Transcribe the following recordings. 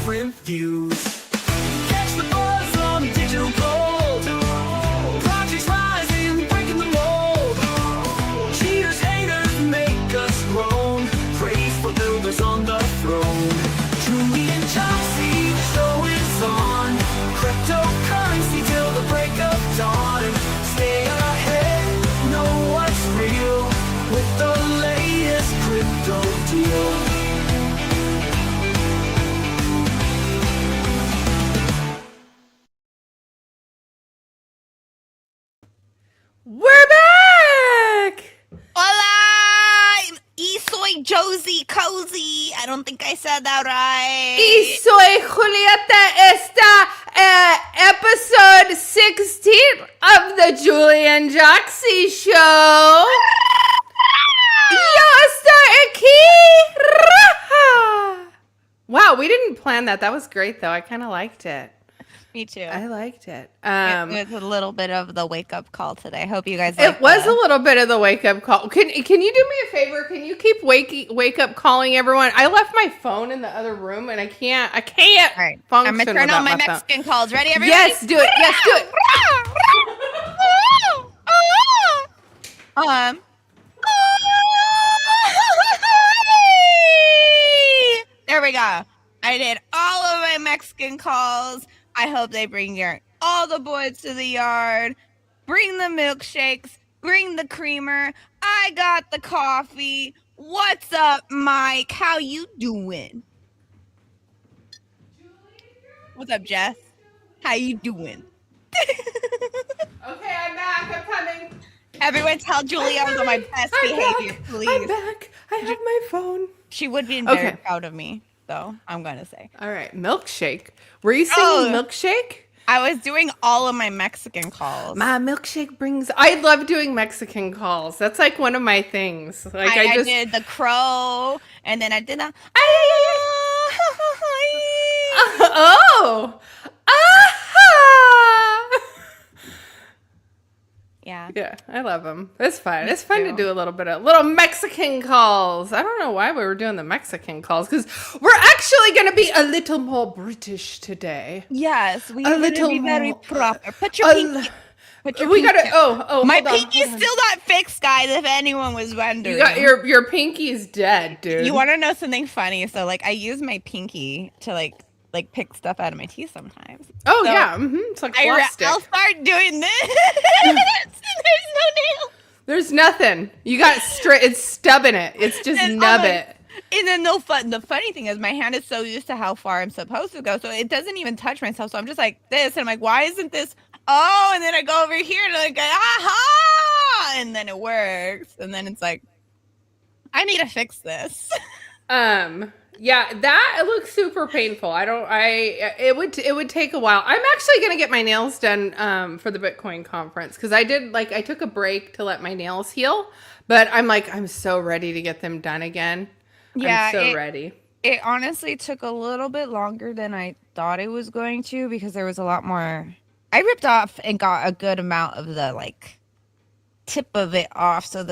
different views. Catch the buzz on digital gold. Projects rising, breaking the mold. Cheaters, haters make us groan. Praise for builders on the throne. Julie and Joxie, the show is on. Cryptocurrency till the break of dawn. Stay ahead, know what's real with the latest crypto deal. We're back! Hola! Y soy Josie Cozy. I don't think I said that right. Y soy Julieta. Esta episode 16 of the Julie and Joxie show. Yo estoy aquí. Wow, we didn't plan that. That was great, though. I kind of liked it. Me too. I liked it. It was a little bit of the wake up call today. Hope you guys liked it was a little bit of the wake up call. Can you do me a favor? Can you keep wake up calling everyone? I left my phone in the other room and I can't All right. function. I'm gonna turn on my Mexican calls. Ready, everybody? Yes, do it. Yes, do it. There we go. I did all of my Mexican calls. I hope they bring all the boys to the yard. Bring the milkshakes. Bring the creamer. I got the coffee. What's up, Mike? How you doing? What's up, Jess? How you doing? Okay, I'm back. I'm coming. Everyone tell Julie I was on my best behavior, please. I'm back. I have my phone. She would be very proud of me, though, I'm going to say. All right, milkshake. Were you singing milkshake? I was doing all of my Mexican calls. My milkshake brings... I love doing Mexican calls. That's like one of my things. Like I did the crow, and then I did the... Oh! Yeah. Yeah, I love them. It's fun. It's fun to do a little Mexican calls. I don't know why we were doing the Mexican calls, because we're actually going to be a little more British today. Yes, we are going to be very proper. Put your pinky... We got to... Oh, my pinky's still not fixed, guys, if anyone was wondering. You got your pinky's dead, dude. You want to know something funny? So, like, I use my pinky to, like pick stuff out of my teeth sometimes. Oh, so yeah. Mm-hmm. It's like plastic. I'll start doing this. There's no nail. There's nothing. You got straight. It's stubbing it. It's just nub it. And then the funny thing is my hand is so used to how far I'm supposed to go. So it doesn't even touch myself. So I'm just like this. And I'm like, why isn't this? Oh, and then I go over here and I'm like, aha. And then it works. And then it's like, I need to fix this. Yeah, that looks super painful. It would take a while. I'm actually going to get my nails done for the Bitcoin conference, because I took a break to let my nails heal, but I'm so ready to get them done again. Yeah, I'm so ready. It honestly took a little bit longer than I thought it was going to, because there was a lot more. I ripped off and got a good amount of the tip of it off, so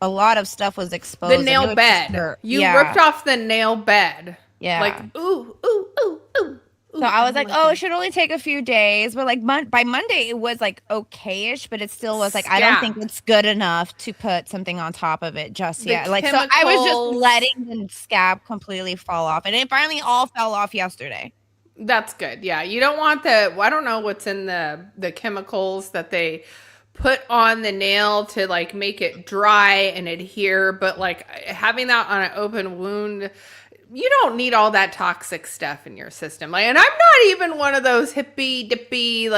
a lot of stuff was exposed. The nail bed. You ripped off the nail bed. Yeah. Like, ooh. So I was like, oh, it should only take a few days. But by Monday, it was okay-ish, but it still was I don't think it's good enough to put something on top of it just yet. So I was just letting the scab completely fall off, and it finally all fell off yesterday. That's good. Yeah. You don't want I don't know what's in the chemicals that they put on the nail to make it dry and adhere, but having that on an open wound, you don't need all that toxic stuff in your system. And I'm not even one of those hippy dippy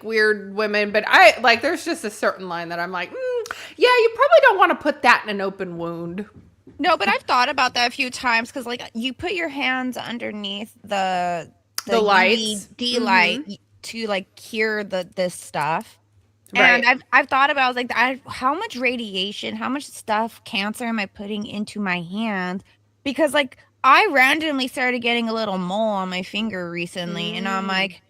weird women, but I there's just a certain line that I'm yeah, you probably don't want to put that in an open wound. No, but I've thought about that a few times, because you put your hands underneath the lights, light to cure this stuff. Right. And I've thought about how much radiation, how much cancer am I putting into my hand? Because I randomly started getting a little mole on my finger recently, and I'm like,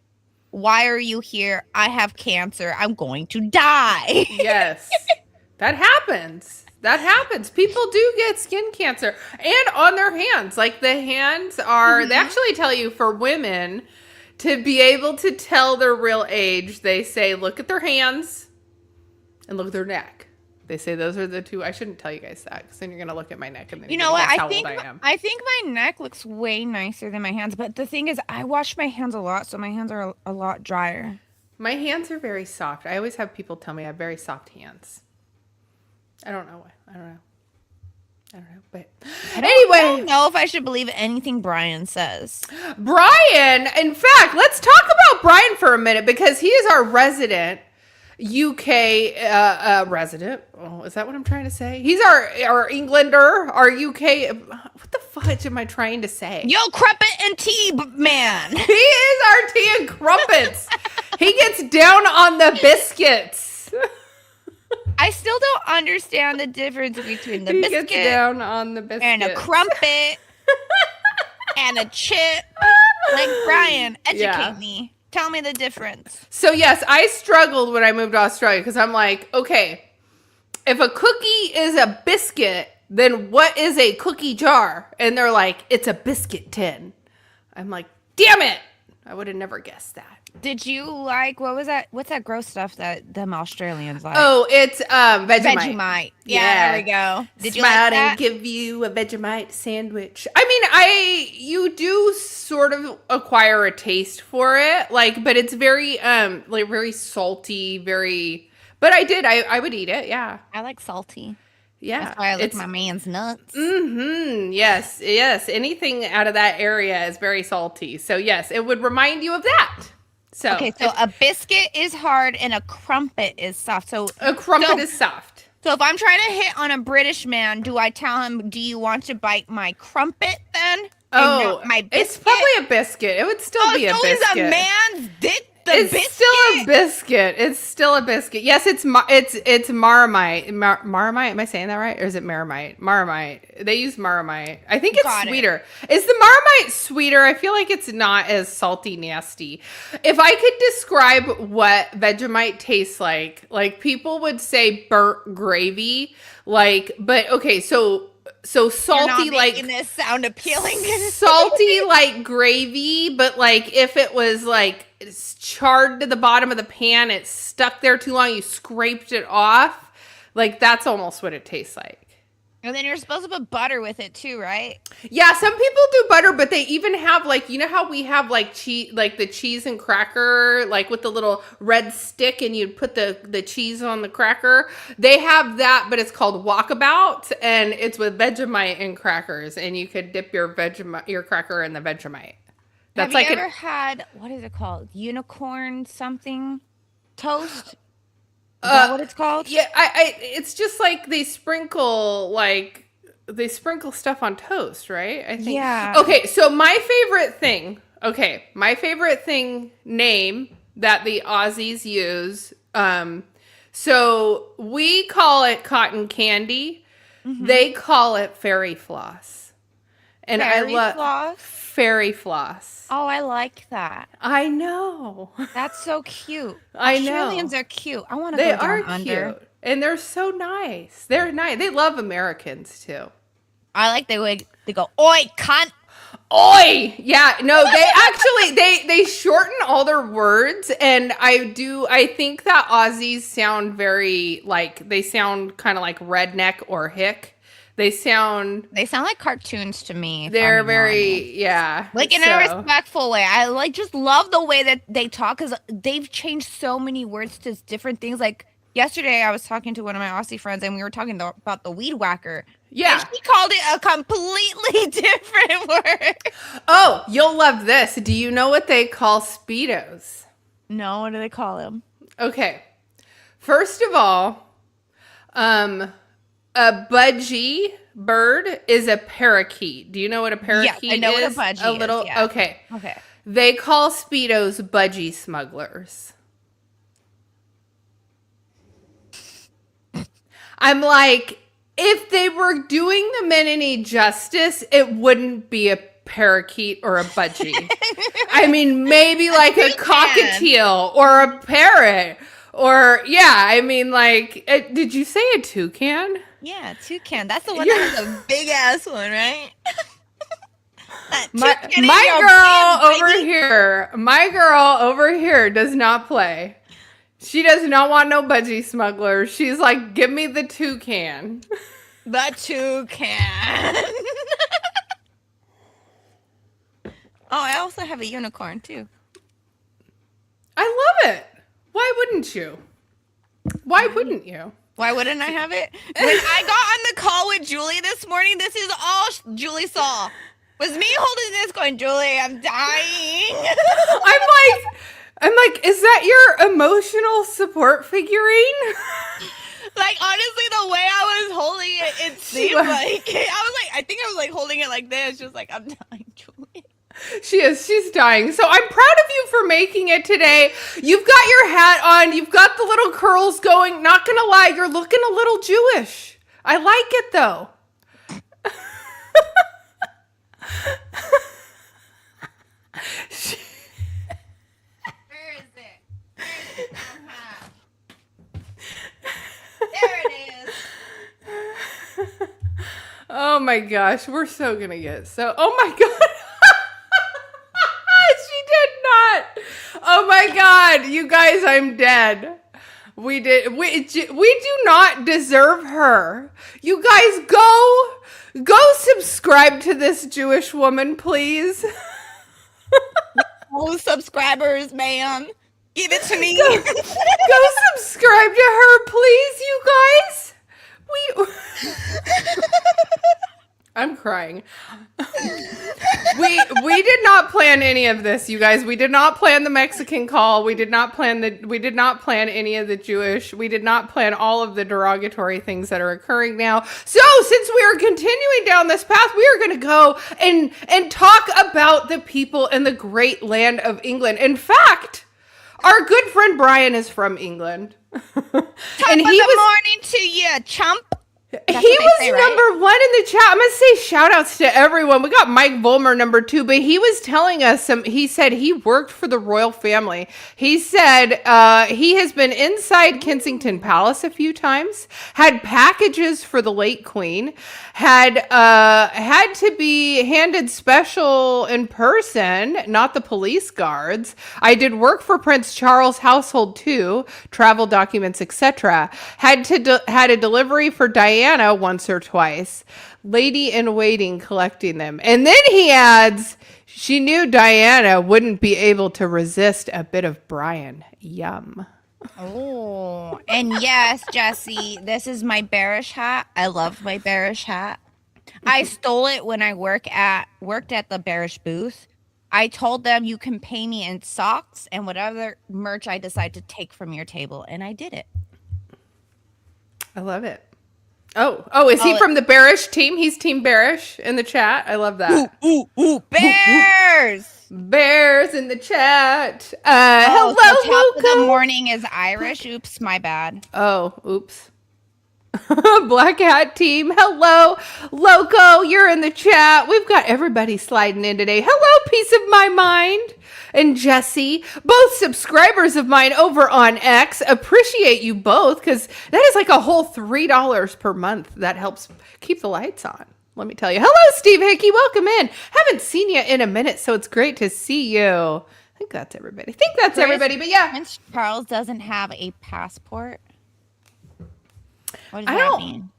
why are you here? I have cancer. I'm going to die. Yes. That happens. That happens. People do get skin cancer and on their hands. Like the hands are, they actually tell you for women to be able to tell their real age, they say, look at their hands and look at their neck. They say those are the two. I shouldn't tell you guys that because then you're going to look at my neck and then you know what? how old I am. I think my neck looks way nicer than my hands. But the thing is, I wash my hands a lot, so my hands are a lot drier. My hands are very soft. I always have people tell me I have very soft hands. I don't know why. I don't know. But anyway. I don't know if I should believe anything Brian says. Brian, in fact, let's talk about Brian for a minute because he is our resident UK resident. Oh, is that what I'm trying to say? He's our Englander, our UK. What the fudge am I trying to say? Yo, crumpet and tea man. He is our tea and crumpets. He gets down on the biscuits. I still don't understand the difference between the biscuit gets down on the biscuit and a crumpet and a chip. Like, Brian, educate me. Tell me the difference. So yes, I struggled when I moved to Australia because I'm like, okay, if a cookie is a biscuit, then what is a cookie jar? And they're like, it's a biscuit tin. I'm like, damn it. I would have never guessed that. Did you like, what was that? What's that gross stuff that them Australians like? Oh, it's Vegemite. Vegemite. Yeah, there we go. Did you like Smile that? and give you a Vegemite sandwich. I mean, you do sort of acquire a taste for it, like, but it's very like very salty, very. But I would eat it. Yeah, I like salty. Yeah, that's why I like my man's nuts. Mm-hmm. Yes. Anything out of that area is very salty. So yes, it would remind you of that. So okay, so a biscuit is hard and a crumpet is soft. So a crumpet is soft. So if I'm trying to hit on a British man, do I tell him, do you want to bite my crumpet then? Oh, my biscuit? It's probably a biscuit. It would still be a biscuit. It's a man's dick. It's still a biscuit. It's still a biscuit. Yes, it's Marmite. Marmite? Am I saying that right? Or is it Marmite? Marmite. They use Marmite. I think it's sweeter. Is the Marmite sweeter? I feel like it's not as salty nasty. If I could describe what Vegemite tastes like people would say burnt gravy. But okay, so salty, You're not making this sound appealing. Salty like gravy, but like if it was like it's charred to the bottom of the pan, it's stuck there too long, you scraped it off. Like that's almost what it tastes like. And then you're supposed to put butter with it too, right? Yeah, some people do butter, but they even have like, you know how we have like cheese, like the cheese and cracker, like with the little red stick and you'd put the cheese on the cracker. They have that, but it's called Walkabout and it's with Vegemite and crackers and you could dip your cracker in the Vegemite. That's have you ever had, what is it called? Unicorn something toast? Is that what it's called? Yeah, it's just like they sprinkle stuff on toast, right? I think. Yeah. Okay, so my favorite thing name that the Aussies use. So we call it cotton candy. Mm-hmm. They call it fairy floss. And fairy I love floss? Fairy floss. Oh, I like that. I know. That's so cute. I know. Australians are cute. I want to go down under. They are cute. And they're so nice. They're nice. They love Americans too. I like the way they go, oi, cunt. Oi! Yeah, no, they actually, they shorten all their words. And I think that Aussies sound they sound kind of like redneck or hick. They sound like cartoons to me. They're very, yeah. Like in a respectful way. I just love the way that they talk because they've changed so many words to different things. Like yesterday I was talking to one of my Aussie friends and we were talking about the weed whacker. Yeah. And she called it a completely different word. Oh, you'll love this. Do you know what they call Speedos? No, what do they call them? Okay. First of all, a budgie bird is a parakeet. Do you know what a parakeet is? Yeah, I know what a budgie is. Yeah. Okay. They call Speedos budgie smugglers. I'm like, if they were doing the men any justice, it wouldn't be a parakeet or a budgie. I mean, maybe like a cockatiel or a parrot. Or, yeah, I mean, like, did you say a toucan? Yeah, toucan. That's the one that has a big ass one, right? My girl over here does not play. She does not want no budgie smuggler. She's like, give me the toucan. The toucan. Oh, I also have a unicorn too. I love it. Why wouldn't you? Why wouldn't you? Why wouldn't I have it? When I got on the call with Julie this morning, this is all Julie saw. Was me holding this going, Julie, I'm dying. I'm like, is that your emotional support figurine? Like, honestly, the way I was holding it, it seemed like, I think I was like holding it like this, just like, I'm dying, Julie. She's dying. So I'm proud of you for making it today. You've got your hat on. You've got the little curls going. Not gonna lie, you're looking a little Jewish. I like it though. Where is it? There it is. Oh my gosh, we're so gonna get so. Oh my god. She did not. Oh my god, you guys, I'm dead. We do not deserve her. You guys go subscribe to this Jewish woman, please. Oh, subscribers, ma'am. Give it to me. Go subscribe to her, please, you guys. I'm crying. We did not plan any of this, you guys. We did not plan the Mexican call. We did not plan any of the Jewish. We did not plan all of the derogatory things that are occurring now. So, since we are continuing down this path, we are going to go and talk about the people in the great land of England. In fact, our good friend Brian is from England. And he was morning to you, chump. He was number one in the chat. I'm going to say shout outs to everyone. We got Mike Volmer number 2, but he was telling us he said he worked for the royal family. He said he has been inside Kensington Palace a few times, had packages for the late queen, had to be handed special in person, not the police guards. I did work for Prince Charles' household too, travel documents, etc. Had a delivery for Diana once or twice. Lady in waiting collecting them. And then he adds, she knew Diana wouldn't be able to resist a bit of Brian. Yum. Oh, and yes, Jesse, this is my bearish hat. I love my bearish hat. I stole it when I worked at the bearish booth. I told them you can pay me in socks and whatever merch I decide to take from your table, and I did it. I love it. Oh, is he from the Bearish team? He's Team Bearish in the chat. I love that. Ooh, Bears! Bears in the chat. Hello, so Loco. Top of the morning is Irish. Oops, my bad. Oh, oops. Black Hat team. Hello, Loco. You're in the chat. We've got everybody sliding in today. Hello, Piece of My Mind. And Jesse, both subscribers of mine over on X. Appreciate you both, because that is like a whole $3 per month. That helps keep the lights on. Let me tell you. Hello, Steve Hickey. Welcome in. Haven't seen you in a minute, so it's great to see you. I think that's everybody. But yeah. Prince Charles doesn't have a passport. What does that mean?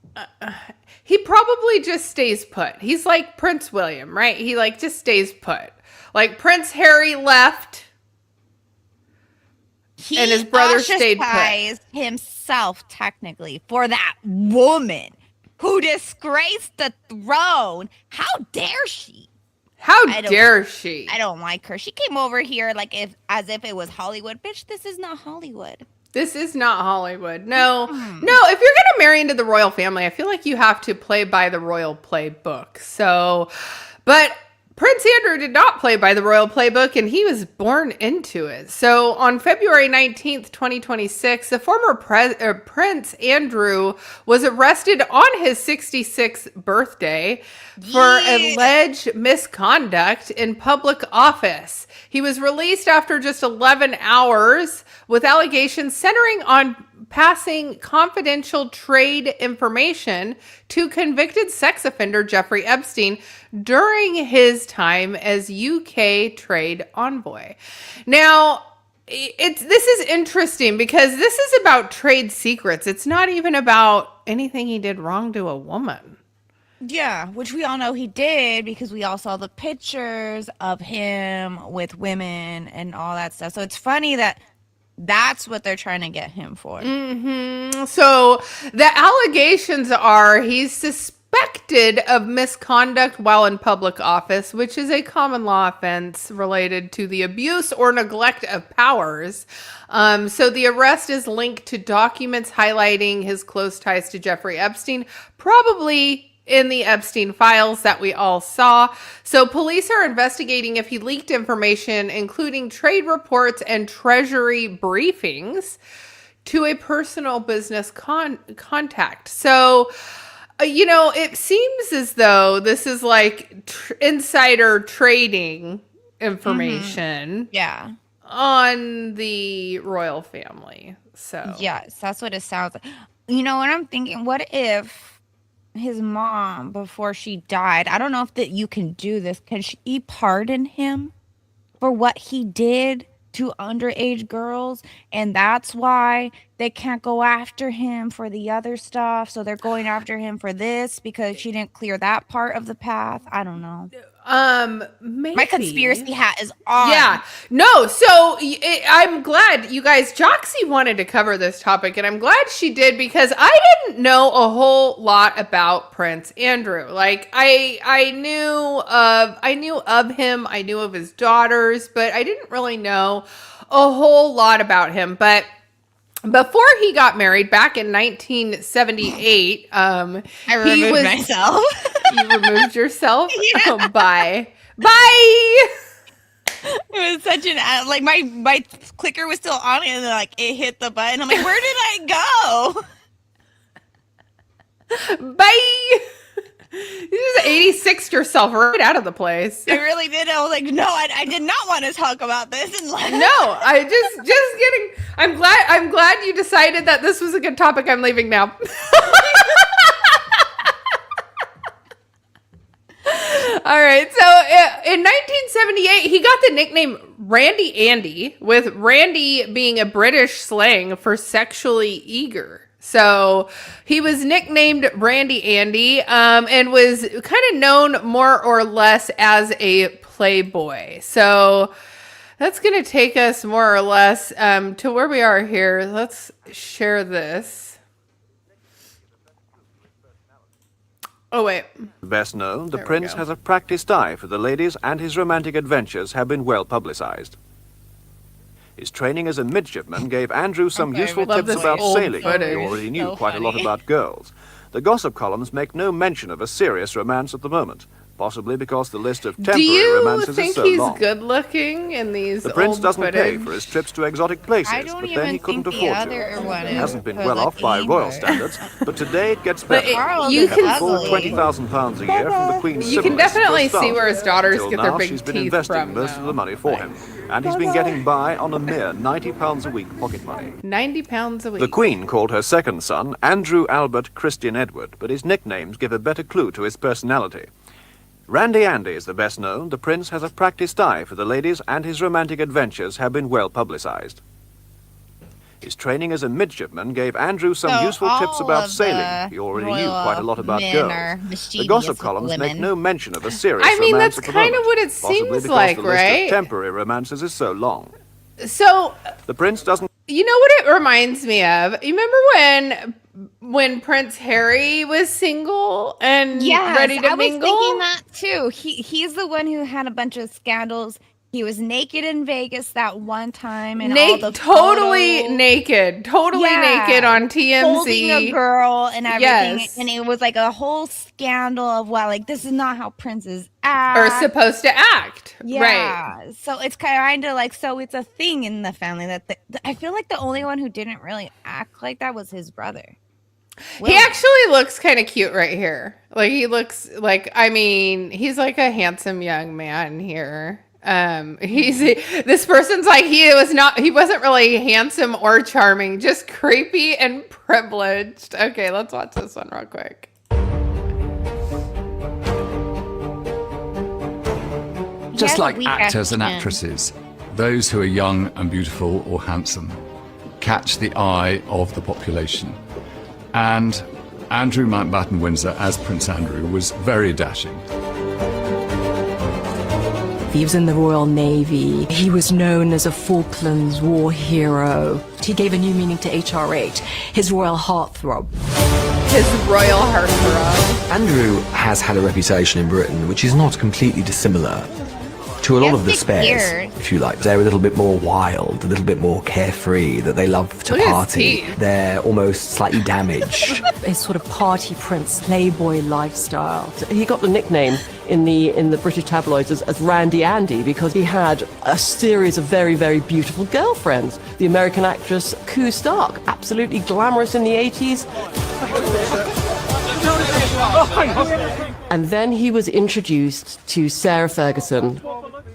He probably just stays put. He's like Prince William, right? He like just stays put. Like Prince Harry left, and his brother stayed put. Himself technically for that woman who disgraced the throne. How dare she? How dare she? I don't like her. She came over here like as if it was Hollywood. Bitch, this is not Hollywood. This is not Hollywood. No. No, if you're going to marry into the royal family, I feel like you have to play by the royal playbook. So, but Prince Andrew did not play by the royal playbook, and he was born into it. So on February 19th, 2026, the former Prince Andrew was arrested on his 66th birthday for alleged misconduct in public office. He was released after just 11 hours with allegations centering on passing confidential trade information to convicted sex offender Jeffrey Epstein during his time as UK trade envoy. Now, this is interesting because this is about trade secrets. It's not even about anything he did wrong to a woman. Yeah, which we all know he did because we all saw the pictures of him with women and all that stuff. So it's funny that that's what they're trying to get him for. Mm-hmm. So the allegations are he's suspected of misconduct while in public office, which is a common law offense related to the abuse or neglect of powers. So the arrest is linked to documents highlighting his close ties to Jeffrey Epstein, probably in the Epstein files that we all saw. So police are investigating if he leaked information, including trade reports and treasury briefings, to a personal business contact. So, it seems as though this is like insider trading information. Yeah. On the royal family. So yes, that's what it sounds like. You know what I'm thinking? What if his mom, before she died, I don't know if that you can do this, can she pardon him for what he did to underage girls, and that's why they can't go after him for the other stuff, so they're going after him for this because she didn't clear that part of the path? I don't know. Maybe. My conspiracy hat is on. Yeah. No, so I'm glad you guys, Joxie wanted to cover this topic, and I'm glad she did because I didn't know a whole lot about Prince Andrew. Like I knew of him, I knew of his daughters, but I didn't really know a whole lot about him. But before he got married back in 1978, I removed myself. You removed yourself? Yeah. Oh, bye. It was such an like my clicker was still on it, and then it hit the button. I'm like, where did I go? Bye. You just 86'd yourself right out of the place. I really did. I was like, no, I did not want to talk about this. And no, I just kidding. I'm glad you decided that this was a good topic. I'm leaving now. All right. So in 1978, he got the nickname Randy Andy, with Randy being a British slang for sexually eager. So he was nicknamed Randy Andy, and was kind of known more or less as a playboy. So that's going to take us more or less to where we are here. Let's share this. Oh, wait. Best known, the prince has a practiced eye for the ladies, and his romantic adventures have been well publicized. His training as a midshipman gave Andrew some useful tips about sailing. He already knew quite a lot about girls. The gossip columns make no mention of a serious romance at the moment, possibly because the list of temporary romances is so long. Do you think he's good looking in these The prince doesn't footage? pay for his trips to exotic places, but then he couldn't afford to. He hasn't been well off by royal standards, but today it gets better. You can full £20,000 a year from the Queen's You can definitely see where his daughters Till get their now, big she's been teeth investing from. most of the money for him, and he's been getting by on a mere £90 a week pocket money. £90 a week. The Queen called her second son Andrew Albert Christian Edward, but his nicknames give a better clue to his personality. Randy Andy is the best known. The prince has a practiced eye for the ladies, and his romantic adventures have been well publicized. His training as a midshipman gave Andrew some useful tips about sailing. He already knew quite a lot about girls. The gossip columns make no mention of a serious romance that's at the kind of moment, what it possibly seems because like, the list right? of temporary romances is so long. So The prince doesn't... You know what it reminds me of? You remember when Prince Harry was single and ready to mingle? I was thinking that too. He's the one who had a bunch of scandals He was naked in Vegas that one time, and totally naked on TMZ, holding a girl and everything. Yes. And it was like a whole scandal of this is not how princes act or supposed to act. Yeah. Right. So it's kind of like, so it's a thing in the family that I feel like the only one who didn't really act like that was his brother. He actually looks kind of cute right here. Like he looks like, he's like a handsome young man here. This person's like, he wasn't really handsome or charming, just creepy and privileged. Okay, let's watch this one real quick. Just like actors and actresses, those who are young and beautiful or handsome catch the eye of the population. And Andrew Mountbatten Windsor as Prince Andrew was very dashing. He was in the Royal Navy. He was known as a Falklands War hero. He gave a new meaning to HRH, his royal heartthrob. His royal heartthrob. Andrew has had a reputation in Britain which is not completely dissimilar to a lot of the spares, if you like. They're a little bit more wild, a little bit more carefree, that they love to party. They're almost slightly damaged. His sort of party prince, playboy lifestyle. He got the nickname in the British tabloids as Randy Andy because he had a series of very, very beautiful girlfriends. The American actress Koo Stark, absolutely glamorous in the 80s. And then he was introduced to Sarah Ferguson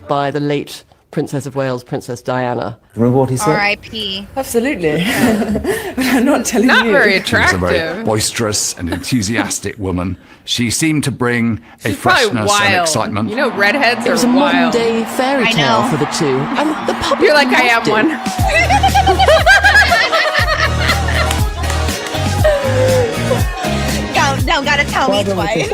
by the late Princess of Wales, Princess Diana. Remember what he said? R.I.P. Absolutely. But I'm not telling you. Not very attractive. She was a very boisterous and enthusiastic woman. She seemed to bring a freshness and excitement. You know, redheads It was a are wild. modern-day fairy tale for the two. And the public You're like, I am loved it. one. Don't gotta tell me twice.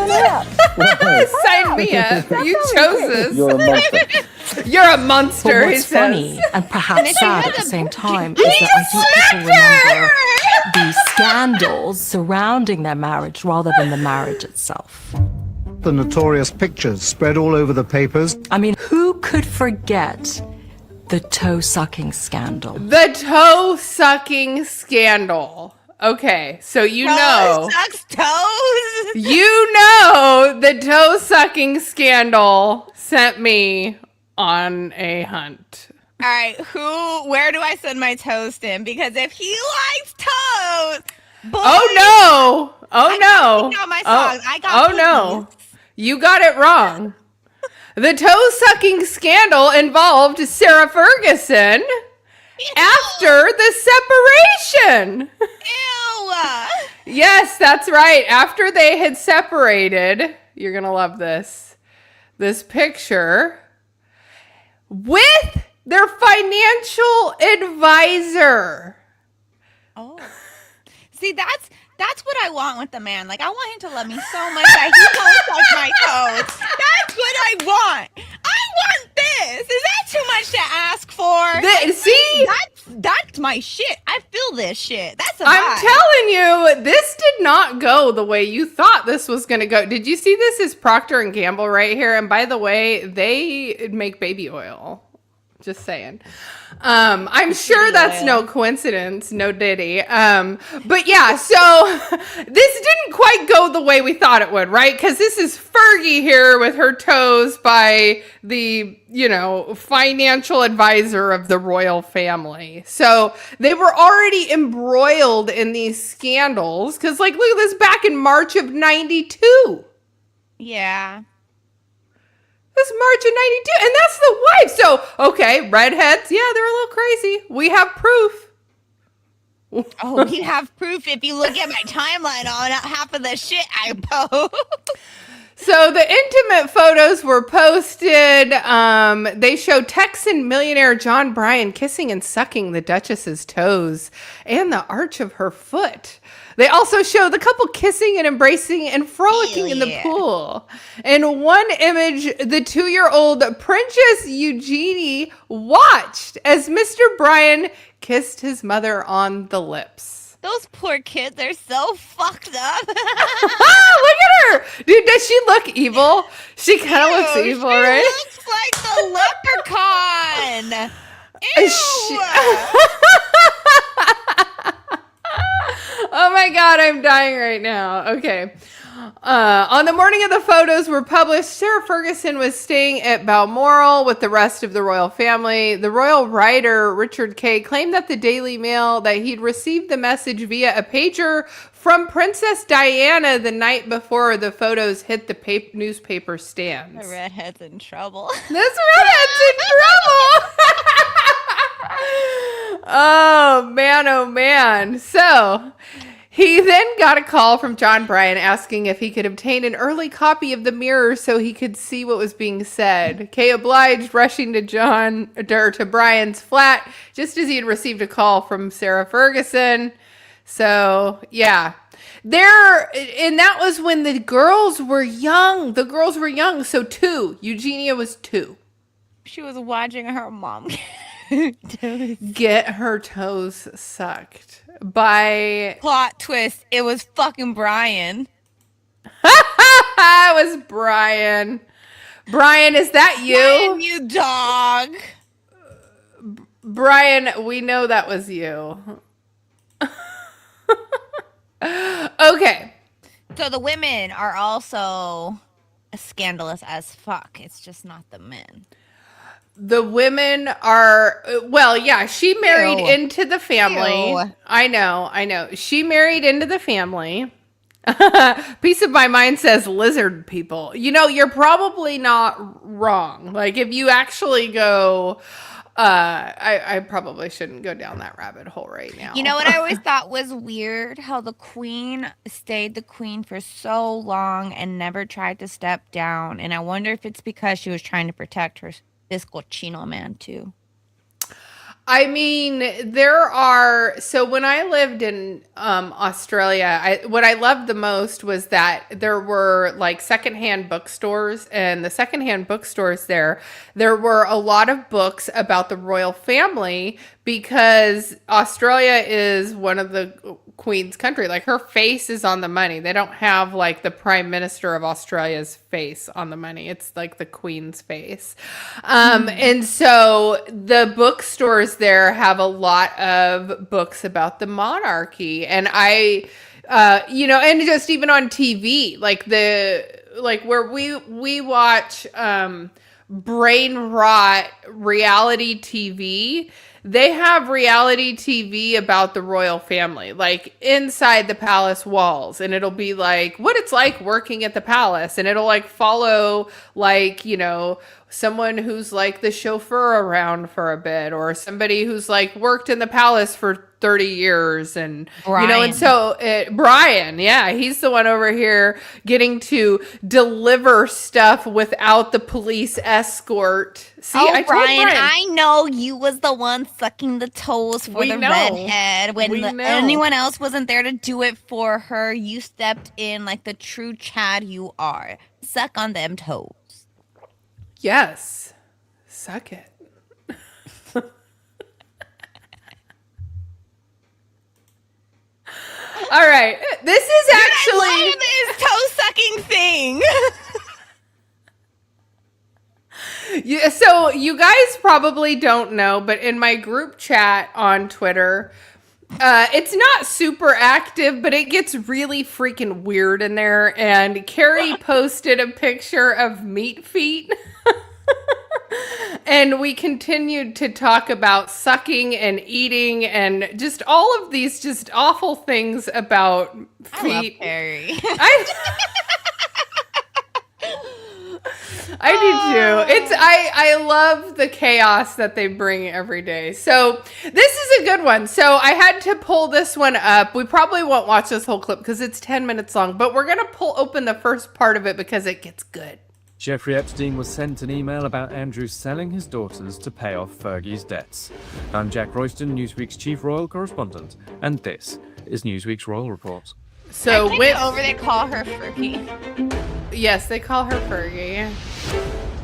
Sign me up. You chose this. You're a monster. You're a monster, But he what's says. funny and perhaps sad at the same time is He that I think people smacked remember the scandals surrounding their marriage rather than the marriage itself. The notorious pictures spread all over the papers. I mean, who could forget the toe-sucking scandal? The toe-sucking scandal. Okay, so you know. Sucks toes. You know the toe-sucking scandal sent me on a hunt. All right, where do I send my toast in? Because if he likes toes, boy, Oh no! Oh no! my songs. I got no! You got it wrong. The toe-sucking scandal involved Sarah Ferguson after the separation. Ew. Yes, that's right. After they had separated, you're gonna love this picture with their financial advisor. Oh, see, that's what I want with the man. Like, I want him to love me so much that he won't touch my toes. That's what I want. I want this. Is that too much to ask for? See? That's my shit. I feel this shit. That's a I'm vibe. telling you, this did not go the way you thought this was going to go. Did you see this is Procter & Gamble right here? And by the way, they make baby oil. Just saying. I'm sure that's no coincidence, no diddy. But yeah, so this didn't quite go the way we thought it would, right? Because this is Fergie here with her toes by the, financial advisor of the royal family. So they were already embroiled in these scandals. Because, look at this back in March of 92. Yeah. This March of 92, and that's the wife. So, okay, redheads, yeah, they're a little crazy. We have proof. Oh, we have proof if you look at my timeline on half of the shit I post. So the intimate photos were posted. They show Texan millionaire John Bryan kissing and sucking the Duchess's toes and the arch of her foot. They also show the couple kissing and embracing and frolicking in the pool. In one image, the 2-year-old Princess Eugenie watched as Mr. Bryan kissed his mother on the lips. Those poor kids are so fucked up. Look at her! Dude, does Does she look evil? She kind of looks evil, right? Looks like the leprechaun. Oh my god, I'm dying right now. Okay. On the morning of the photos were published, Sarah Ferguson was staying at Balmoral with the rest of the royal family. The royal writer, Richard Kay, claimed that the Daily Mail that he'd received the message via a pager from Princess Diana the night before the photos hit the newspaper stands. The redhead's in trouble. This redhead's in trouble! Oh man. So he then got a call from John Bryan asking if he could obtain an early copy of the Mirror so he could see what was being said. Kay obliged, rushing to Bryan's flat just as he had received a call from Sarah Ferguson. So yeah, and that was when the girls were young. So 2. Eugenia was 2. She was watching her mom get her toes sucked by... Plot twist, it was fucking Bryan. It was Bryan. Bryan, is that you? Bryan, you dog. Bryan, we know that was you. Okay. So the women are also scandalous as fuck. It's just not the men. The women are, well, yeah, she married into the family. Ew. I know. She married into the family. Piece of my mind says lizard people. You know, you're probably not wrong. Like, if you actually go, I probably shouldn't go down that rabbit hole right now. You know what I always thought was weird? How the queen stayed the queen for so long and never tried to step down. And I wonder if it's because she was trying to protect this cochino man too. I mean, so when I lived in Australia, what I loved the most was that there were like secondhand bookstores, and the secondhand bookstores there were a lot of books about the royal family, because Australia is one of the Queen's country. Like, her face is on the money. They don't have like the Prime Minister of Australia's face on the money. It's like the Queen's face. And so the bookstores there have a lot of books about the monarchy. And and just even on TV, like where we watch brain rot reality TV, they have reality TV about the royal family, like inside the palace walls. And it'll be like what it's like working at the palace. And it'll like follow like, someone who's like the chauffeur around for a bit, or somebody who's like worked in the palace for 30 years. And, and so Bryan, yeah, he's the one over here getting to deliver stuff without the police escort. See, Bryan, I know you was the one sucking the toes for the redhead when anyone else wasn't there to do it for her. You stepped in like the true Chad you are. Suck on them toes. Yes. Suck it. All right. This is actually... I love this toe-sucking thing. Yeah, so you guys probably don't know, but in my group chat on Twitter, it's not super active, but it gets really freaking weird in there. And Carrie posted a picture of meat feet. And we continued to talk about sucking and eating and just all of these just awful things about feet. I love Carrie. I do too. I love the chaos that they bring every day. So this is a good one. So I had to pull this one up. We probably won't watch this whole clip because it's 10 minutes long, but we're going to pull open the first part of it because it gets good. Jeffrey Epstein was sent an email about Andrew selling his daughters to pay off Fergie's debts. I'm Jack Royston, Newsweek's chief royal correspondent, and this is Newsweek's Royal Report. So they call her Fergie. Yes, they call her Fergie.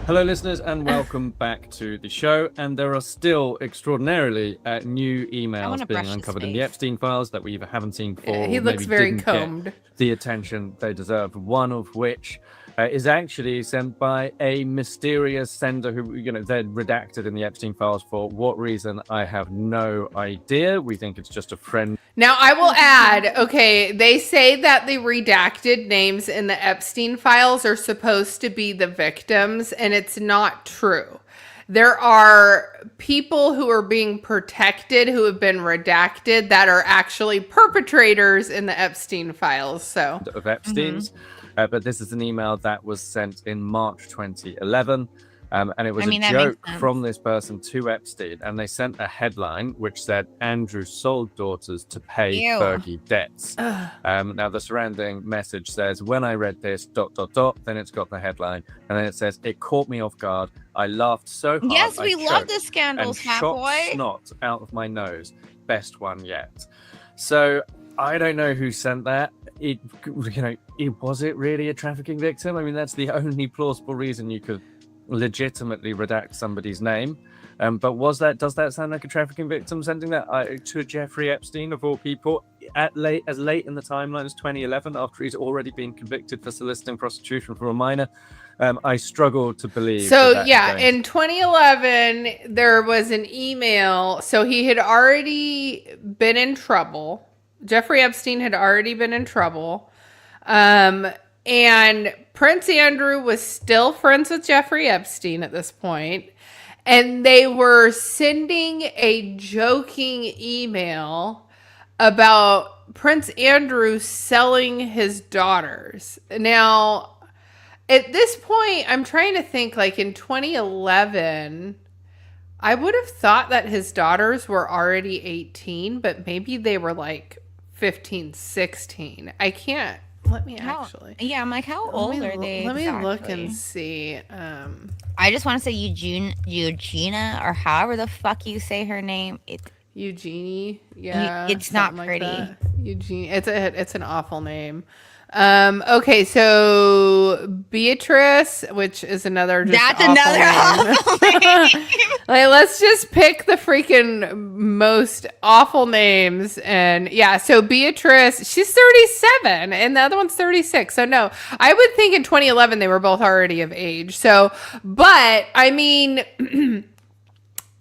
Hello, listeners, and welcome back to the show. And there are still extraordinarily new emails being uncovered in the Epstein files that we either haven't seen before. He looks very combed. Get the attention they deserve. One of which is actually sent by a mysterious sender who, they're redacted in the Epstein files for what reason, I have no idea. We think it's just a friend. Now, I will add, okay, they say that the redacted names in the Epstein files are supposed to be the victims, and it's not true. There are people who are being protected who have been redacted that are actually perpetrators in the Epstein files. So of Epstein's, but this is an email that was sent in March 2011. And it was a joke from this person to Epstein. And they sent a headline which said, Andrew sold daughters to pay Fergie debts. Now, the surrounding message says, when I read this, ... then it's got the headline. And then it says, it caught me off guard. I laughed so hard. Yes, we love the scandals, and shot snot out of my nose. Best one yet. So I don't know who sent that. Was it really a trafficking victim? I mean, that's the only plausible reason you could legitimately redact somebody's name, but does that sound like a trafficking victim sending that to Jeffrey Epstein of all people as late in the timeline as 2011, after he's already been convicted for soliciting prostitution from a minor? I struggle to believe. So in 2011 there was an email. So he had already been in trouble. Jeffrey Epstein had already been in trouble. And Prince Andrew was still friends with Jeffrey Epstein at this point. And they were sending a joking email about Prince Andrew selling his daughters. Now, at this point, I'm trying to think, like in 2011, I would have thought that his daughters were already 18, but maybe they were like 15, 16. I can't. Let me actually. Yeah, I'm like, how old are they? Let me look and see. I just want to say Eugenia, or however the fuck you say her name. Eugenie. Yeah, it's not pretty. Like Eugenie. It's an awful name. Okay, so Beatrice, which is another awful name. Like, let's just pick the freaking most awful names. And yeah, so Beatrice, she's 37 and the other one's 36. So no, I would think in 2011 they were both already of age. So, but I mean,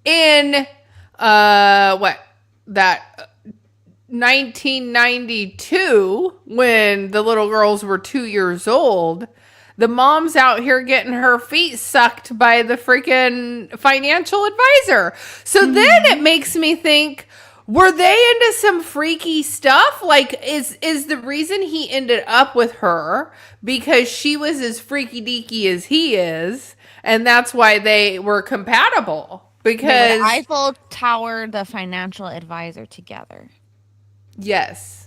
in 1992, when the little girls were 2 years old, the mom's out here getting her feet sucked by the freaking financial advisor. So then it makes me think, were they into some freaky stuff? Like, is the reason he ended up with her because she was as freaky deaky as he is, and that's why they were compatible? Because Eiffel Tower, the financial advisor together. Yes,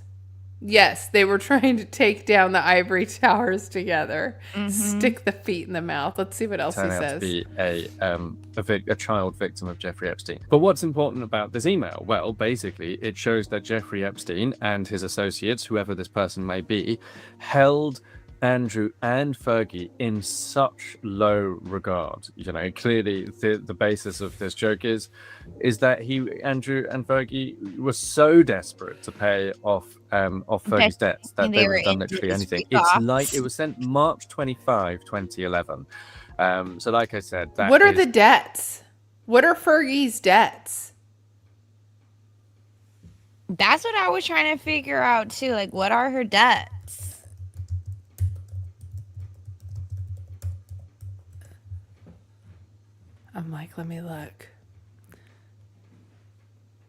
they were trying to take down the ivory towers together. Stick the feet in the mouth. Let's see what else he says. To be a child victim of Jeffrey Epstein. But what's important about this email? Well, basically, it shows that Jeffrey Epstein and his associates, whoever this person may be, held Andrew and Fergie in such low regard. Clearly the basis of this joke is that Andrew and Fergie were so desperate to pay off Fergie's debts that they would have done literally anything. It's like it was sent March 25, 2011. So like I said, what are the debts? What are Fergie's debts? That's what I was trying to figure out too. Like, what are her debts? I'm like, let me look.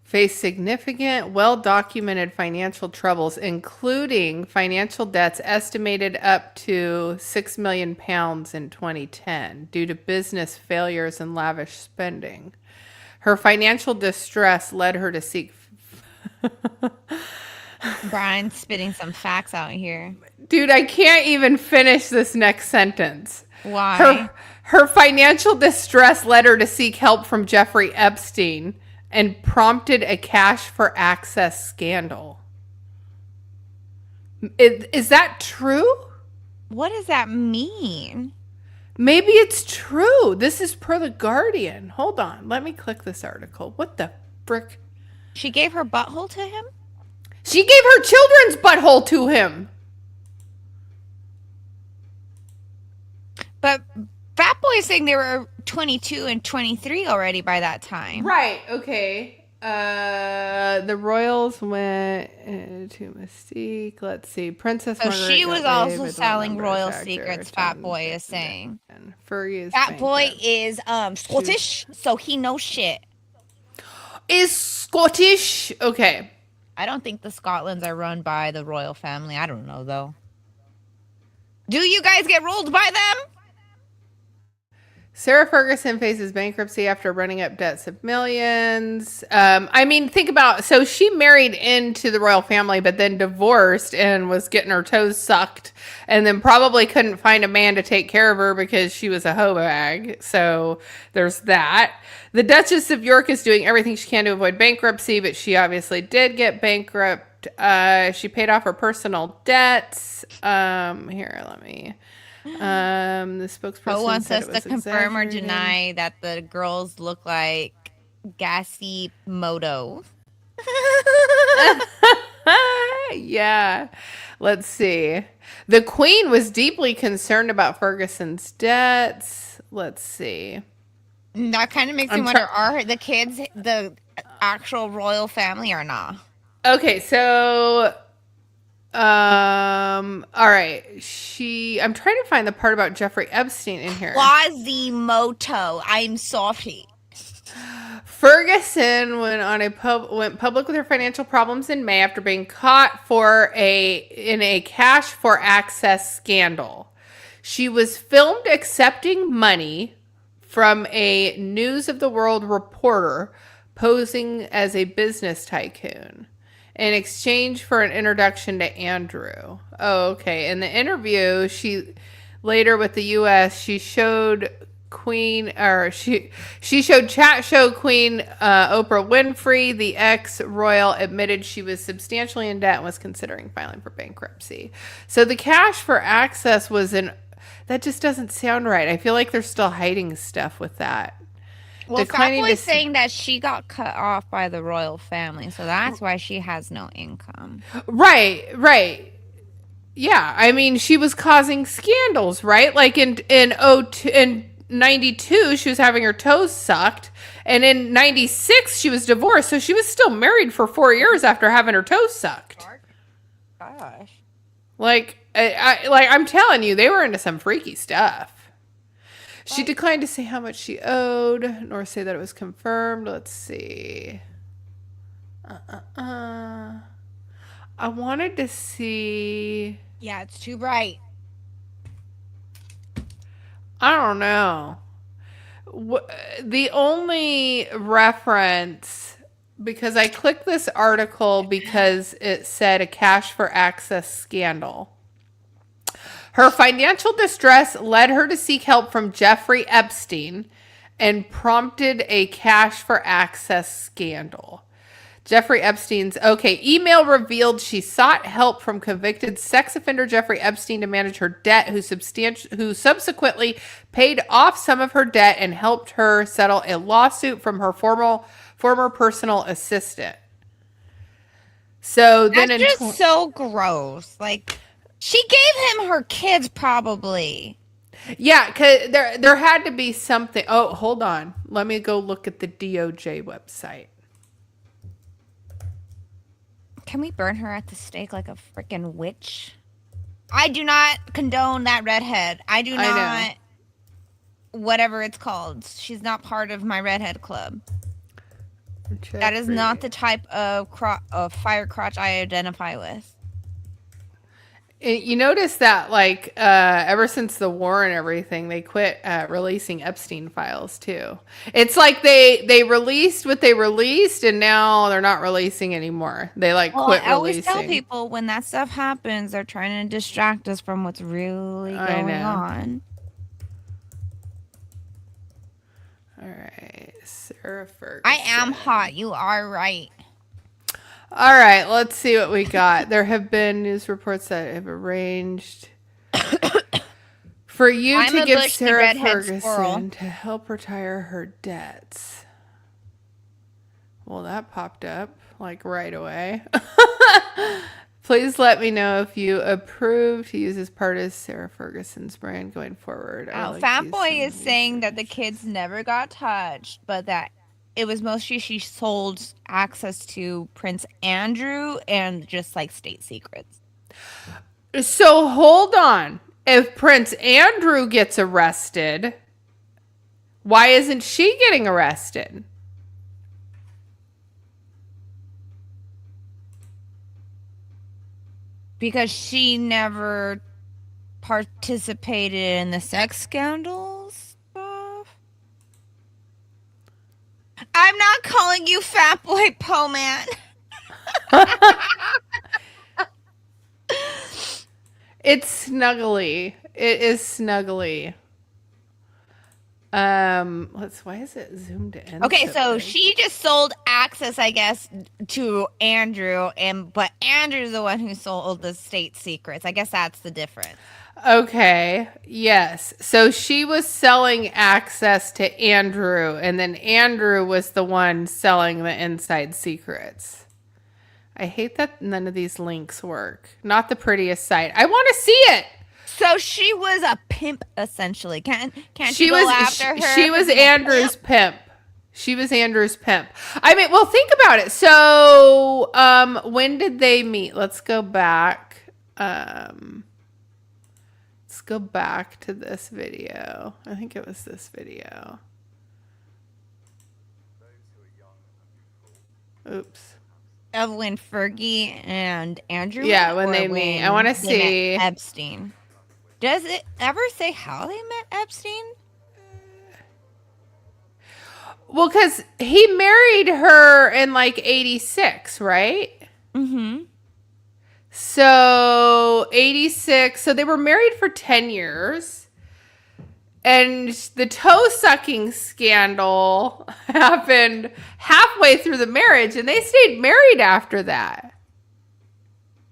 Face significant, well-documented financial troubles, including financial debts estimated up to £6 million in 2010 due to business failures and lavish spending. Her financial distress led her to seek... Brian's spitting some facts out here. Dude, I can't even finish this next sentence. Why? Her financial distress led her to seek help from Jeffrey Epstein and prompted a cash for access scandal. Is that true? What does that mean? Maybe it's true. This is per The Guardian. Hold on. Let me click this article. What the frick? She gave her butthole to him? She gave her children's butthole to him. But Fat Boy is saying they were 22 and 23 already by that time. Right. Okay. The royals went to Mystique. Let's see. Princess So Margaret she was got also selling royal secrets, Fat Boy is saying. And Fergie is Fat Boy is Scottish, so he knows shit. Is Scottish. Okay. I don't think the Scotlands are run by the royal family. I don't know, though. Do you guys get ruled by them? Sarah Ferguson faces bankruptcy after running up debts of millions. I mean, think about, so she married into the royal family, but then divorced and was getting her toes sucked, and then probably couldn't find a man to take care of her because she was a hoe bag. So there's that. The Duchess of York is doing everything she can to avoid bankruptcy, but she obviously did get bankrupt. She paid off her personal debts. Here, let me... the spokesperson Who wants said us it was to confirm or exaggerated. deny that the girls look like gassy moto? Yeah. Let's see. The Queen was deeply concerned about Ferguson's debts. Let's see. That kind of makes me wonder, are the kids the actual royal family or not? Okay, so all right. I'm trying to find the part about Jeffrey Epstein in here. Quasimodo. I'm sorry. Ferguson went public with her financial problems in May after being caught in a cash for access scandal. She was filmed accepting money from a News of the World reporter posing as a business tycoon in exchange for an introduction to Andrew. Oh, okay. In the interview, later with the U.S., she showed she showed chat show queen Oprah Winfrey. The ex-royal admitted she was substantially in debt and was considering filing for bankruptcy. So the cash for access that just doesn't sound right. I feel like they're still hiding stuff with that. Well, Fat Boy's saying that she got cut off by the royal family, so that's why she has no income. Right. Yeah, I mean, she was causing scandals, right? Like in 92, she was having her toes sucked, and in 96, she was divorced, so she was still married for 4 years after having her toes sucked. Gosh. I'm telling you, they were into some freaky stuff. She declined to say how much she owed, nor say that it was confirmed. Let's see. I wanted to see. Yeah, it's too bright. I don't know. The only reference, because I clicked this article because it said a cash for access scandal. Her financial distress led her to seek help from Jeffrey Epstein and prompted a cash for access scandal. Jeffrey Epstein's email revealed she sought help from convicted sex offender Jeffrey Epstein to manage her debt, who subsequently paid off some of her debt and helped her settle a lawsuit from her former personal assistant. So then that's just so gross. Like, she gave him her kids, probably. Yeah, because there had to be something. Oh, hold on. Let me go look at the DOJ website. Can we burn her at the stake like a freaking witch? I do not condone that redhead. I do not. Whatever it's called. She's not part of my redhead club. Jeffrey. That is not the type of fire crotch I identify with. You notice that, ever since the war and everything, they quit releasing Epstein files, too. It's like they released what they released, and now they're not releasing anymore. They, quit releasing. I always tell people, when that stuff happens, they're trying to distract us from what's really going on. All right. Sarah Ferguson. I am hot. You are right. All right, let's see what we got. There have been news reports that have arranged for you to give Sarah Ferguson to help retire her debts. Well, that popped up right away. Please let me know if you approve to use as part of Sarah Ferguson's brand going forward. Fatboy is saying that the kids never got touched, but that it was mostly she sold access to Prince Andrew and just like state secrets. So hold on. If Prince Andrew gets arrested, why isn't she getting arrested? Because she never participated in the sex scandals stuff. I'm not calling you fat boy Poe Man. It's snuggly. It is snuggly. Why is it zoomed in? Okay, so she just sold access, I guess, to Andrew, but Andrew's the one who sold the state secrets. I guess that's the difference. Okay, yes. So she was selling access to Andrew, and then Andrew was the one selling the inside secrets. I hate that none of these links work. Not the prettiest site. I want to see it. So she was a pimp, essentially. Can't she go after her? She was Andrew's pimp. She was Andrew's pimp. I mean, well, think about it. So, when did they meet? Let's go back. Let's go back to this video. I think it was this video. Oops. Of when Fergie and Andrew. Yeah, when they meet. I want to see Epstein. Does it ever say how they met Epstein? Well, because he married her in like 86, right? Mm-hmm. So 86. So they were married for 10 years. And the toe sucking scandal happened halfway through the marriage, and they stayed married after that.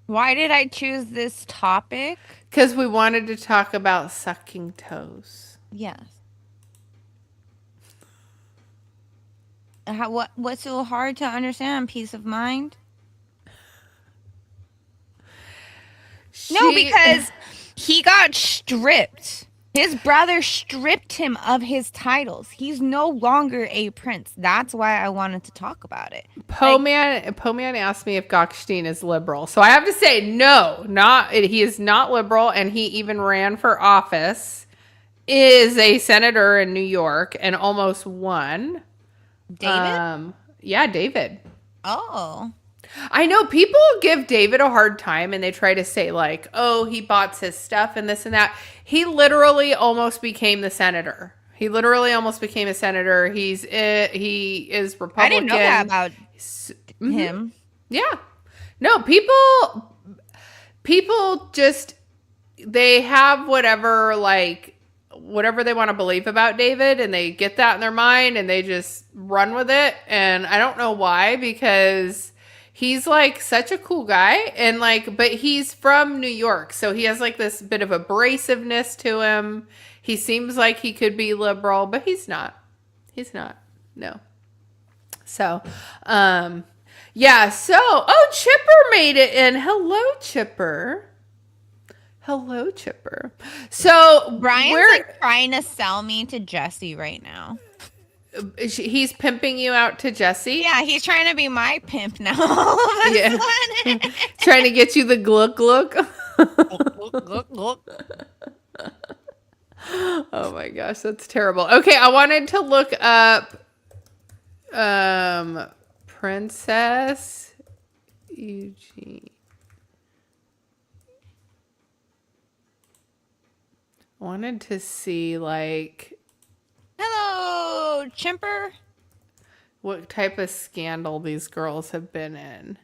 Why did I choose this topic? Because we wanted to talk about sucking toes. Yes. What's so hard to understand? Peace of mind? No, because he got stripped. His brother stripped him of his titles. He's no longer a prince. That's why I wanted to talk about it. Poe Man asked me if Goldstein is liberal. So I have to say, no, he is not liberal. And he even ran for office, is a senator in New York, and almost won. David? Yeah, David. Oh. I know people give David a hard time and they try to say like, oh, he bought his stuff and this and that. He literally almost became the senator. He is Republican. I didn't know that about him. Yeah. No, people just, they have whatever they want to believe about David, and they get that in their mind and they just run with it. And I don't know why, because he's like such a cool guy, and but he's from New York, so he has like this bit of abrasiveness to him. He seems like he could be liberal, but he's not. No. So, yeah. So, Chipper made it in. Hello, Chipper. So Brian's trying to sell me to Jesse right now. He's pimping you out to Jesse? Yeah, he's trying to be my pimp now. Yeah. Trying to get you the gluck. Oh my gosh, that's terrible. Okay, I wanted to look up Princess Eugenie. I wanted to see hello, Chimper. What type of scandal these girls have been in.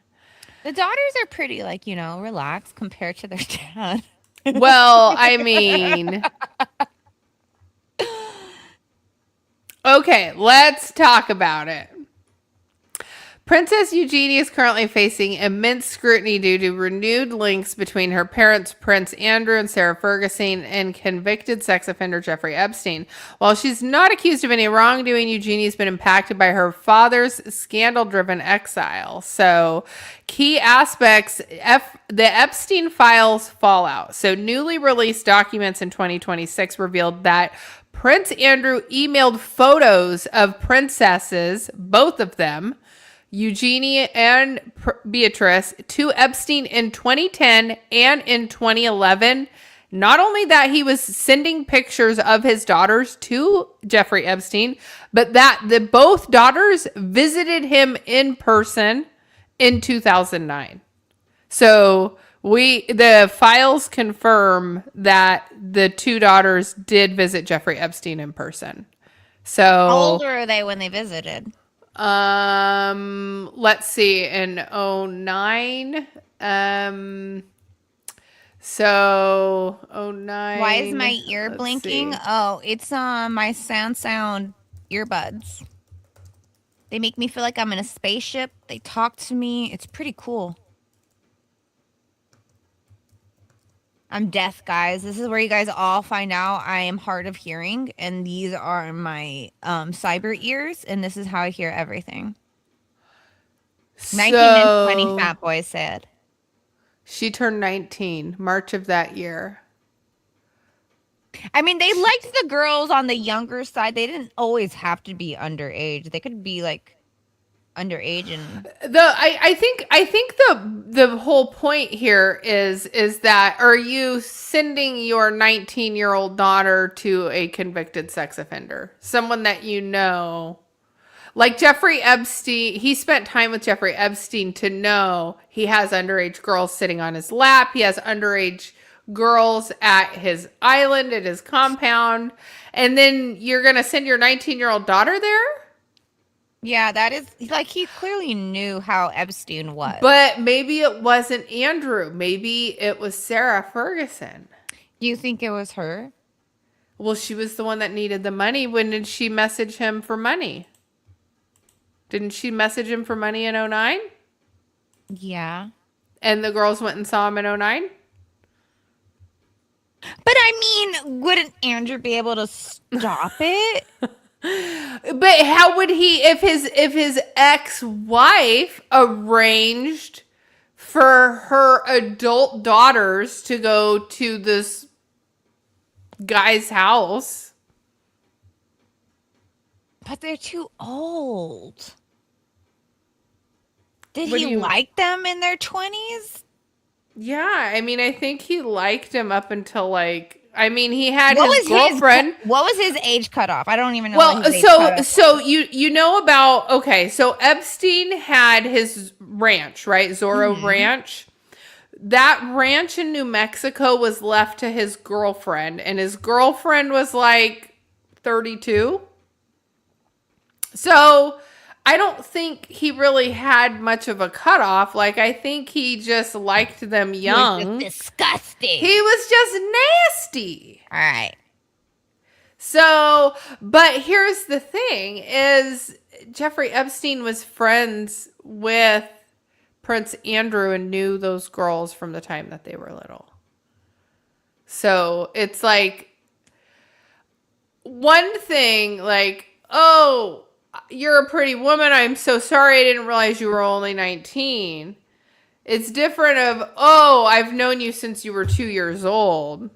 The daughters are pretty, relaxed compared to their dad. Well, I mean, okay, let's talk about it. Princess Eugenie is currently facing immense scrutiny due to renewed links between her parents, Prince Andrew and Sarah Ferguson, and convicted sex offender Jeffrey Epstein. While she's not accused of any wrongdoing, Eugenie's been impacted by her father's scandal-driven exile. So, key aspects, the Epstein files fallout. So, newly released documents in 2026 revealed that Prince Andrew emailed photos of princesses, both of them, Eugenie and Beatrice, to Epstein in 2010 and in 2011. Not only that he was sending pictures of his daughters to Jeffrey Epstein, but that both daughters visited him in person in 2009. So the files confirm that the two daughters did visit Jeffrey Epstein in person. So how old were they when they visited? Let's see, in 09. So 09. Why is my ear let's blinking? see. Oh, it's my sound earbuds. They make me feel like I'm in a spaceship. They talk to me. It's pretty cool. I'm deaf, guys. This is where you guys all find out I am hard of hearing, and these are my cyber ears, and this is how I hear everything. 19 and 20, Fat Boy said. She turned 19, March of that year. I mean, they liked the girls on the younger side. They didn't always have to be underage. They could be like underage and I think the whole point here is that, are you sending your 19-year-old daughter to a convicted sex offender, someone that you know, like Jeffrey Epstein? He spent time with Jeffrey Epstein to know he has underage girls sitting on his lap. He has underage girls at his island, at his compound, and then you're gonna send your 19-year-old daughter there? yeah, that is like, he clearly knew how Epstein was. But maybe it wasn't Andrew. Maybe it was Sarah Ferguson. Do you think it was her? Well, she was the one that needed the money. When did she message him for money? Didn't she message him for money in 09? Yeah. And the girls went and saw him in 09? But I mean, wouldn't Andrew be able to stop it? But how would he, if his ex-wife arranged for her adult daughters to go to this guy's house? But they're too old. Did What he do you- like them in their 20s? Yeah, I mean, I think he liked him up until he had his girlfriend. What was his age cutoff? I don't even know. Well, so you know about, okay, so Epstein had his ranch, right? Zorro Ranch. That ranch in New Mexico was left to his girlfriend, and his girlfriend was like 32. So I don't think he really had much of a cutoff. Like, I think he just liked them young. He was just disgusting. He was just nasty. All right. So, but here's the thing is Jeffrey Epstein was friends with Prince Andrew and knew those girls from the time that they were little. So it's like one thing, like, oh, you're a pretty woman. I'm so sorry. I didn't realize you were only 19. It's different of, oh, I've known you since you were 2 years old.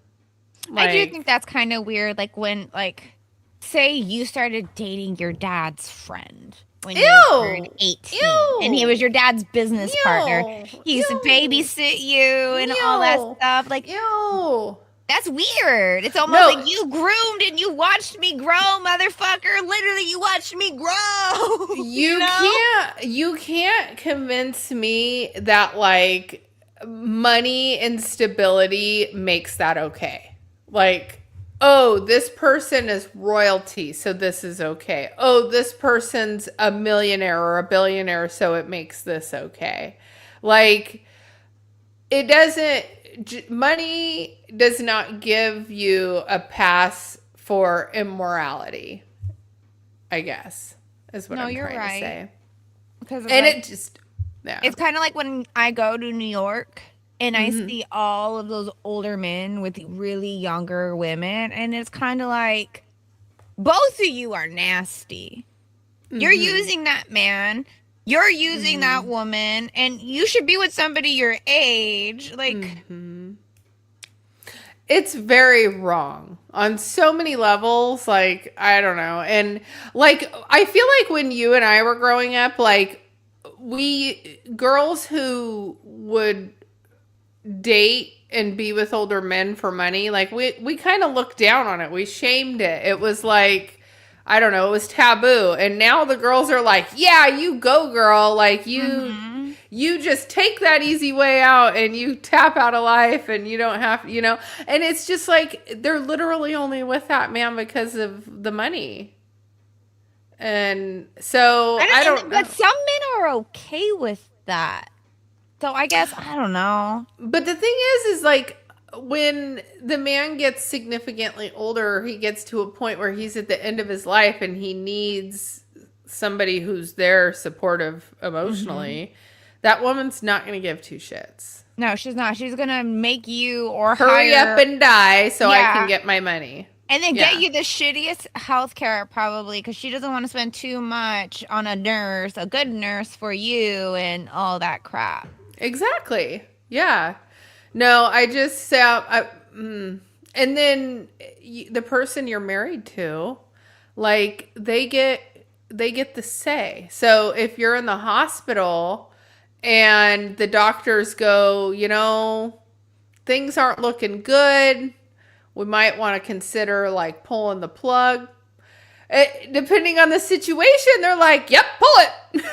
Like, I do think that's kind of weird. Like when, like, say you started dating your dad's friend when you turned 18. And he was your dad's business partner. He used to babysit you and all that stuff. Like, that's weird. It's almost like you groomed and you watched me grow, motherfucker. Literally, you watched me grow. You can't convince me that, like, money and stability makes that okay. Like, oh, this person is royalty, so this is okay. Oh, this person's a millionaire or a billionaire, so it makes this okay. Like, it doesn't, money does not give you a pass for immorality, I guess, is what I'm trying to say. Because and it just, yeah. It's kind of like when I go to New York and I see all of those older men with really younger women, and it's kind of like, both of you are nasty. You're using that man. You're using that woman, and you should be with somebody your age. Like, it's very wrong on so many levels. Like, I don't know. And like, I feel like when you and I were growing up, like, girls who would date and be with older men for money, like, we kind of looked down on it. We shamed it. It was like, I don't know, it was taboo. And now the girls are like, yeah, you go, girl. Like, you just take that easy way out and you tap out of life and you don't have, and it's just like, they're literally only with that man because of the money. And so I don't know. But some men are okay with that. So I guess, I don't know. But the thing is like, when the man gets significantly older, he gets to a point where he's at the end of his life and he needs somebody who's there supportive emotionally. That woman's not going to give two shits. No, she's not. She's going to make you or hurry up and die so I can get my money. And then get you the shittiest health care probably, because she doesn't want to spend too much on a good nurse for you and all that crap. Exactly. Yeah. No, I just say, and then the person you're married to, like, they get the say. So if you're in the hospital and the doctors go, things aren't looking good, we might want to consider like pulling the plug. Depending on the situation, they're like, yep, pull it.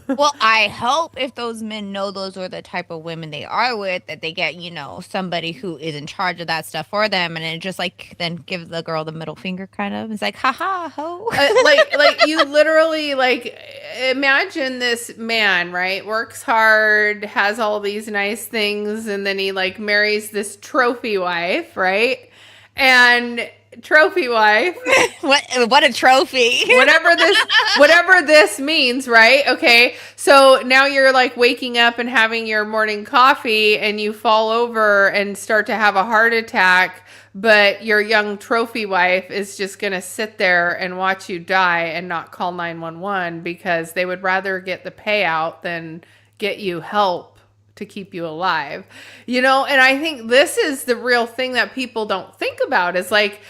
Well, I hope if those men know those are the type of women they are with, that they get, somebody who is in charge of that stuff for them, and it just like then give the girl the middle finger kind of. It's like, haha, ho. like you literally like imagine this man, right? Works hard, has all these nice things, and then he like marries this trophy wife, right? And trophy wife. What a trophy. whatever this means, right? Okay. So now you're like waking up and having your morning coffee and you fall over and start to have a heart attack, but your young trophy wife is just going to sit there and watch you die and not call 911 because they would rather get the payout than get you help to keep you alive. And I think this is the real thing that people don't think about is like,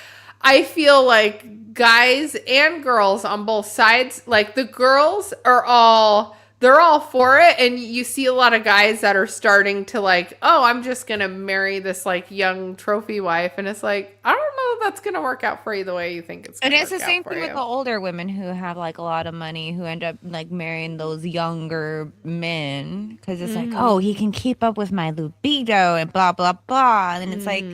I feel like guys and girls on both sides, like the girls they're all for it. And you see a lot of guys that are starting to like, oh, I'm just going to marry this like young trophy wife. And it's like, I don't know if that's going to work out for you the way you think it's going to work out. And it's the same thing with the older women who have like a lot of money who end up like marrying those younger men. Cause it's like, oh, he can keep up with my libido and blah, blah, blah. And it's like,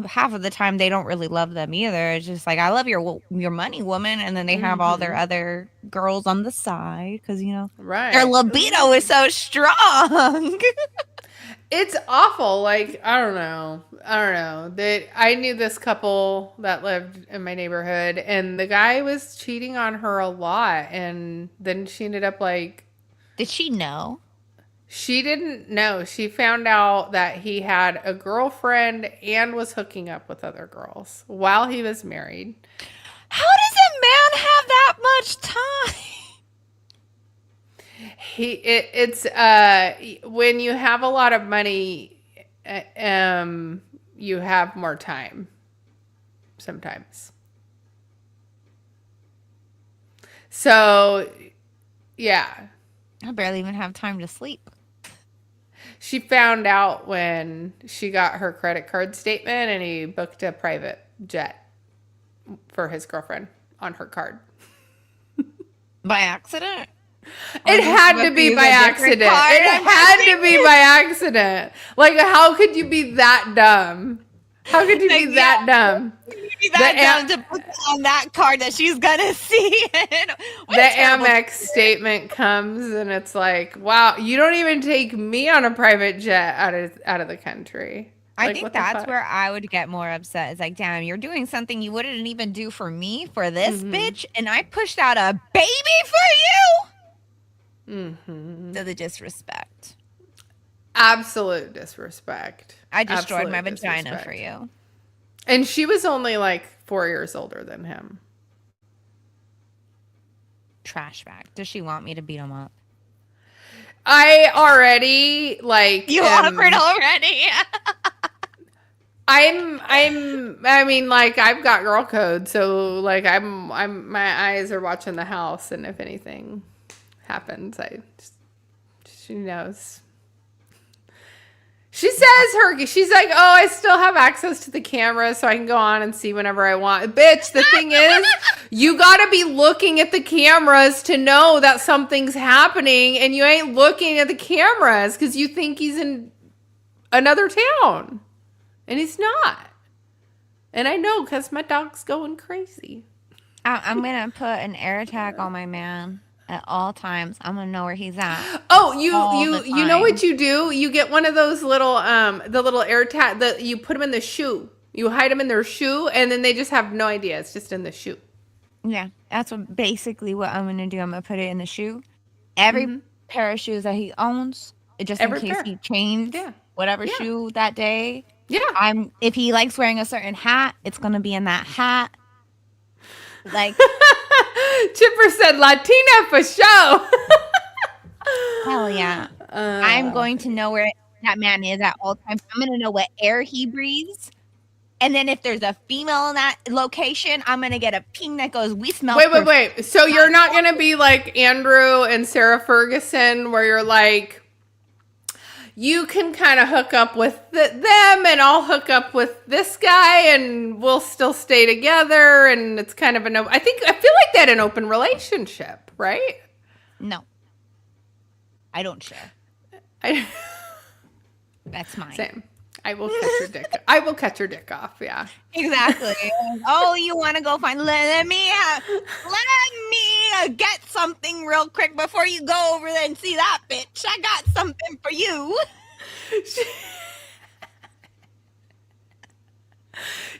half of the time they don't really love them either. It's just like, I love your money, woman, and then they have all their other girls on the side because their libido is so strong. It's awful. Like, I don't know. I knew this couple that lived in my neighborhood, and the guy was cheating on her a lot, and then she ended up like, did she know? She didn't know. She found out that he had a girlfriend and was hooking up with other girls while he was married. How does a man have that much time? It's when you have a lot of money, you have more time sometimes. So, yeah. I barely even have time to sleep. She found out when she got her credit card statement and he booked a private jet for his girlfriend on her card. By accident? It had to be by accident. It had to be by accident. Like, how could you be that dumb? How could you be that dumb? That dumb to put on that card that she's gonna see. The Amex statement comes and it's like, wow, you don't even take me on a private jet out of the country. I think that's where I would get more upset. It's like, damn, you're doing something you wouldn't even do for me for this bitch, and I pushed out a baby for you. Mm-hmm. So the disrespect. Absolute disrespect. I destroyed my vagina for you. And she was only like 4 years older than him. Trash bag. Does she want me to beat him up? I already like you offered already. I mean, like, I've got girl code, so like my eyes are watching the house, and if anything happens, she knows. She's like, oh, I still have access to the camera, so I can go on and see whenever I want. Bitch, the thing is, you gotta be looking at the cameras to know that something's happening, and you ain't looking at the cameras because you think he's in another town, and he's not. And I know because my dog's going crazy. I'm gonna put an air tag on my man. At all times, I'm gonna know where he's at. Oh, you know what you do? You get one of those little the little air tag that you put them in the shoe. You hide them in their shoe, and then they just have no idea. It's just in the shoe. Yeah, that's basically what I'm gonna do. I'm gonna put it in the shoe. Every pair of shoes that he owns, just in case he changed whatever shoe that day. Yeah. If he likes wearing a certain hat, it's gonna be in that hat. Like Chipper said, Latina for show. Hell yeah. I'm going to know where that man is at all times. I'm going to know what air he breathes. And then if there's a female in that location, I'm going to get a ping that goes, we smell. Wait. So you're not going to be like Andrew and Sarah Ferguson, where you're like, you can kind of hook up with them and I'll hook up with this guy and we'll still stay together. And it's kind of I feel like that an open relationship, right? No. I don't share. That's mine. Same. I will cut your dick. I will cut your dick off. Yeah. Exactly. Oh, you want to go find? Let me get something real quick before you go over there and see that bitch. I got something for you.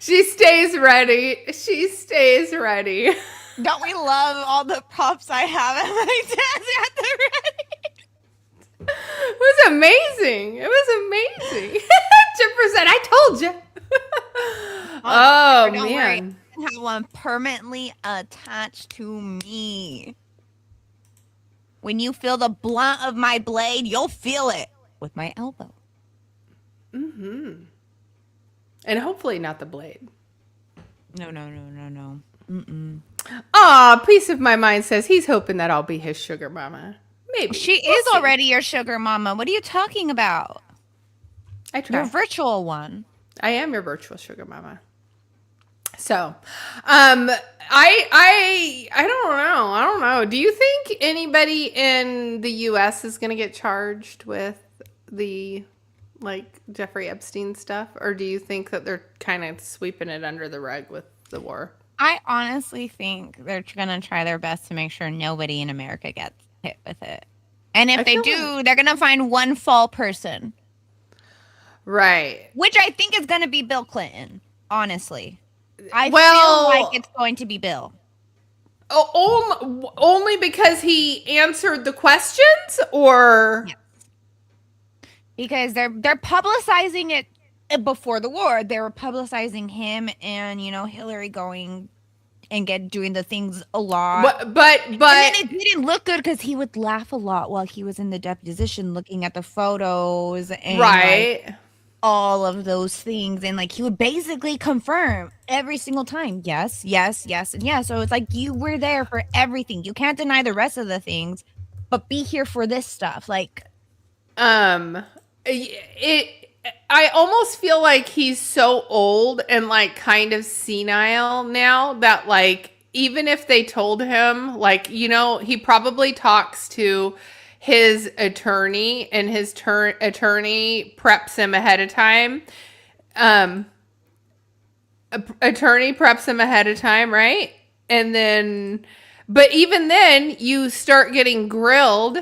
She stays ready. She stays ready. Don't we love all the props I have at my desk at the ready? It was amazing. It was amazing. Chipper said, I told you. Oh, man. Worry. I have one permanently attached to me. When you feel the blunt of my blade, you'll feel it with my elbow. Mm-hmm. And hopefully not the blade. No. Mm-mm. Aw, Peace of My Mind says he's hoping that I'll be his sugar mama. Maybe. She is already your sugar mama. What are you talking about? I try. Your virtual one. I am your virtual sugar mama. So, I don't know. Do you think anybody in the U.S. is going to get charged with the like Jeffrey Epstein stuff, or do you think that they're kind of sweeping it under the rug with the war? I honestly think they're going to try their best to make sure nobody in America gets hit with it. And if they do, they're going to find one fall person. Right. Which I think is going to be Bill Clinton, honestly. I feel like it's going to be Bill. Only because he answered the questions, or... Yes. Because they're publicizing it before the war. They were publicizing him and, Hillary going and doing the things a lot. But and then it didn't look good because he would laugh a lot while he was in the deposition looking at the photos and right. All of those things. And he would basically confirm every single time. Yes, and yes. So it's like you were there for everything. You can't deny the rest of the things, but be here for this stuff. I almost feel like he's so old and kind of senile now that even if they told him he probably talks to his attorney and his attorney preps him ahead of time. Attorney preps him ahead of time, right? And then, but even then you start getting grilled.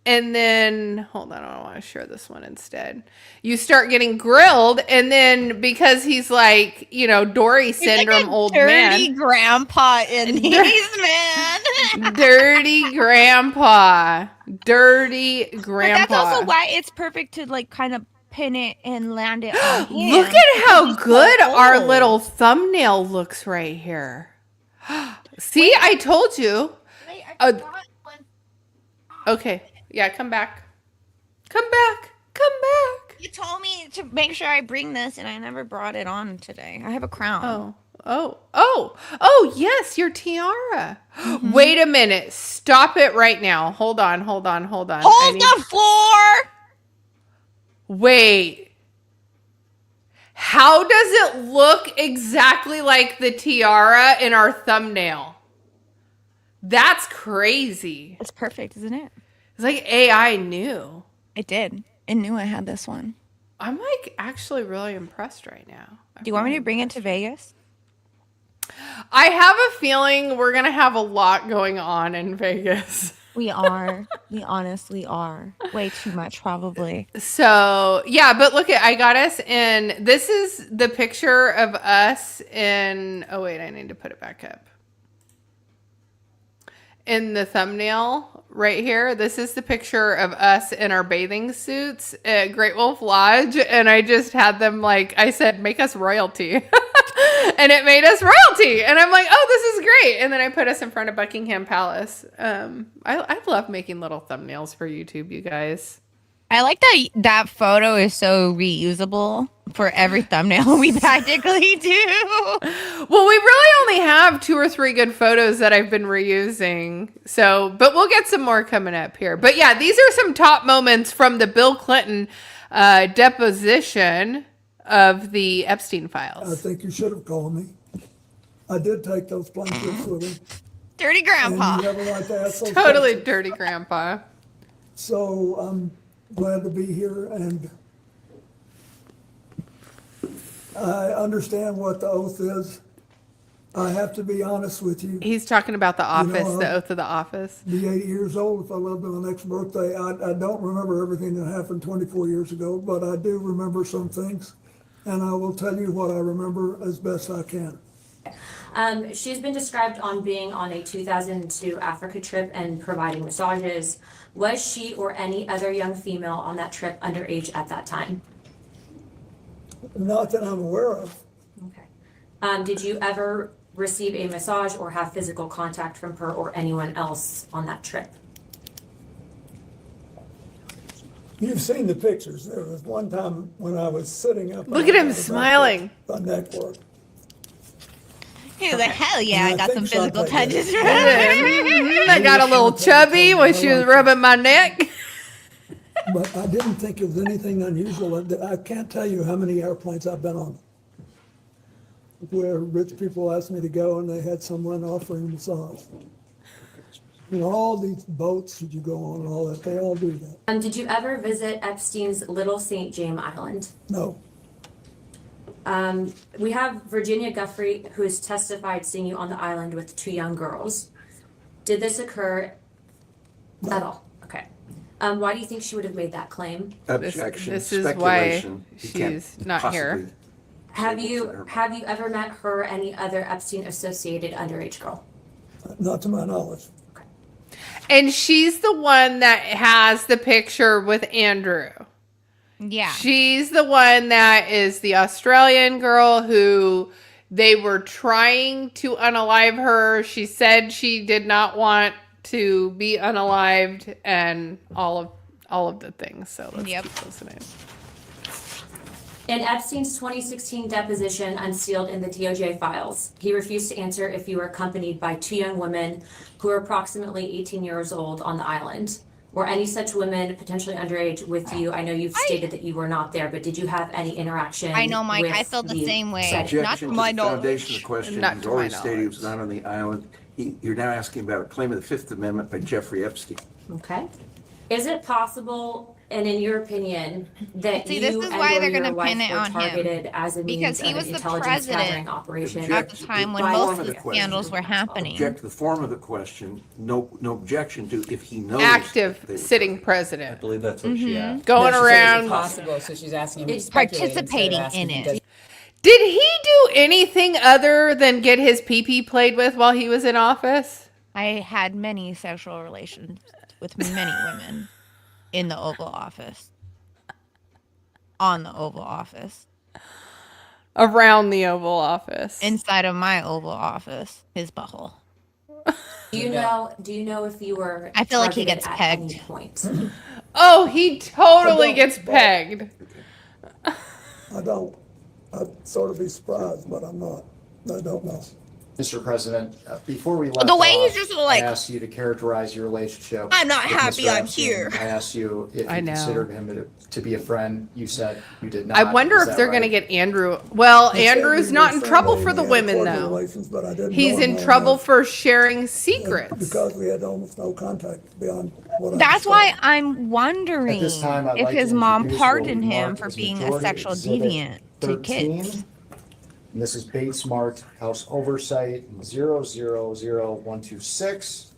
And then, hold on, I want to share this one instead. You start getting grilled, and then because he's Dory syndrome, old man. Dirty grandpa in these, man. Dirty grandpa. dirty grandpa. But that's also why it's perfect to like kind of pin it and land it on him. Look at how good our little thumbnail looks right here. See, wait, I told you. Wait, I forgot one. Okay. Yeah, come back. Come back. Come back. You told me to make sure I bring this, and I never brought it on today. I have a crown. Oh, yes, your tiara. Mm-hmm. Wait a minute. Stop it right now. Hold on. Hold the floor. Wait. How does it look exactly like the tiara in our thumbnail? That's crazy. It's perfect, isn't it? It's like AI knew. It did. It knew I had this one. I'm like actually really impressed right now. Do you want me to bring it to Vegas? I have a feeling we're going to have a lot going on in Vegas. We are. We honestly are. Way too much, probably. So, yeah, but look I got us in. This is the picture of us in. Oh, wait, I need to put it back up. In the thumbnail right here, this is the picture of us in our bathing suits at Great Wolf Lodge. And I just had them like, I said, make us royalty. And it made us royalty. And I'm like, oh, this is great. And then I put us in front of Buckingham Palace. I love making little thumbnails for YouTube, you guys. I like that that photo is so reusable for every thumbnail we practically do. Well, we really only have 2 or 3 good photos that I've been reusing. So, but we'll get some more coming up here. But yeah, these are some top moments from the Bill Clinton deposition of the Epstein files. I think you should have called me. I did take those blankets with him. Dirty grandpa. And you never like to ask those Totally questions. dirty grandpa. So I'm glad to be here, and I understand what the oath is. I have to be honest with you. He's talking about the office, the oath of the office. Be 80 years old if I lived on the next birthday. I don't remember everything that happened 24 years ago, but I do remember some things, and I will tell you what I remember as best I can. She's been described on being on a 2002 Africa trip and providing massages. Was she or any other young female on that trip underage at that time? Not that I'm aware of. Okay. Did you ever receive a massage or have physical contact from her or anyone else on that trip? You've seen the pictures. There was one time when I was sitting up. Look at him smiling. On network. He's like, hell yeah, I got some physical touches. I got a little chubby when she was rubbing my neck. But I didn't think it was anything unusual. I can't tell you how many airplanes I've been on where rich people asked me to go and they had someone offering massage. You know, all these boats that you go on and all that, they all do that. Did you ever visit Epstein's Little St. James Island? No. We have Virginia Guffrey, who has testified seeing you on the island with 2 young girls. Did this occur at all? Okay. Why do you think she would have made that claim? Objection. This is why she's not here. Have you ever met her or any other Epstein associated underage girl? Not to my knowledge. Okay. And she's the one that has the picture with Andrew. Yeah. She's the one that is the Australian girl who they were trying to unalive her. She said she did not want to be unalived and all of the things. So let's keep listening. In Epstein's 2016 deposition unsealed in the DOJ files, he refused to answer if you were accompanied by 2 young women who were approximately 18 years old on the island. Were any such women potentially underage with you? I know you've stated that you were not there, but did you have any interaction? I know, Mike. I felt the same way. Not to my knowledge. Foundation of the question. He's already stated he was not on the island. You're now asking about a claim of the Fifth Amendment by Jeffrey Epstein. Okay. Is it possible, and in your opinion, that See, you this is and why or they're your gonna wife pin it were on him. targeted as a Because means he of was an the intelligence gathering president operation? at the time when most of the scandals were happening. Object to the form of the question. No objection to if he knows. Active they were sitting president. I believe that's what she asked. Going around. Possible, so she's asking him to It's speculate instead of participating asking in him, it. Did he do anything other than get his pee-pee played with while he was in office? I had many sexual relations with many women in the Oval Office. On the Oval Office. Around the Oval Office. Inside of my Oval Office, his butthole. Do you know if you were I feel like he targeted gets at pegged. any point? Oh, he totally gets pegged. I don't. I'd sort of be surprised, but I'm not. I don't know. Mr. President, before we left The way off, he's just like, I asked you to characterize your relationship. I'm not with happy Mr. I'm Epstein. here. I asked you if I you know. considered him to be a friend. You said you did not. I wonder Is if that they're right? going to get Andrew. Well, He said Andrew's we not were in trouble friendly, for the we had women, cordial though. relations, but I didn't He's know in him well trouble enough. for sharing secrets. Because we had almost no contact beyond what I that's why understand. I'm wondering At this time, I'd if like his to mom introduce what pardoned we him marked for as being a Majority sexual Exhibit deviant to 13. kids. And this is Bates marked House Oversight 000126.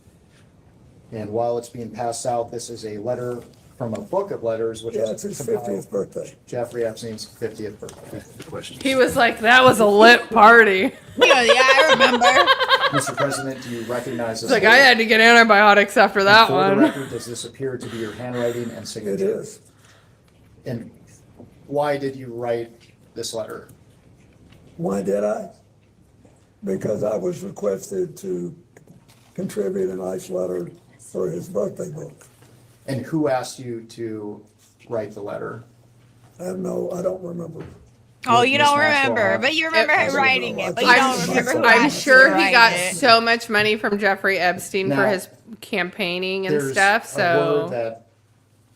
And while it's being passed out, this is a letter from a book of letters, which Yeah, is it's his somehow 50th birthday. Jeffrey Epstein's 50th birthday. He was like, that was a lit party. Yeah, I remember. Mr. President, do you recognize this? It's like, I had to get antibiotics after And that for the one. record, does this appear to be your handwriting and It signature? is. And why did you write this letter? Why did I? Because I was requested to contribute a nice letter for his birthday book. And who asked you to write the letter? I don't remember. Oh, you Miss don't Maxwell remember, have- but you remember I him don't writing know. it, but you don't remember who I'm asked sure you to he write got it. so much money from Jeffrey Epstein for Now, his campaigning and There's stuff. a word So that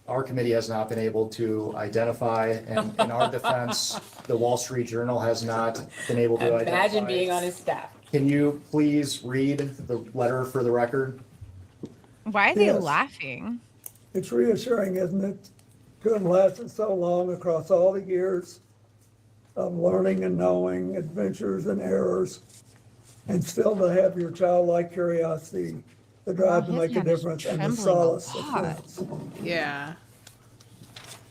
our committee has not been able to identify, and in our defense, the Wall Street Journal has not been able to identify. Imagine being on his staff. Can you please read the letter for the record? Why are they Yes. laughing? It's reassuring, isn't it, to have lasted so long across all the years of learning and knowing, adventures and errors, and still to have your childlike curiosity, the drive to his make a hand is difference, and the trembling a solace of lot. friends. yeah,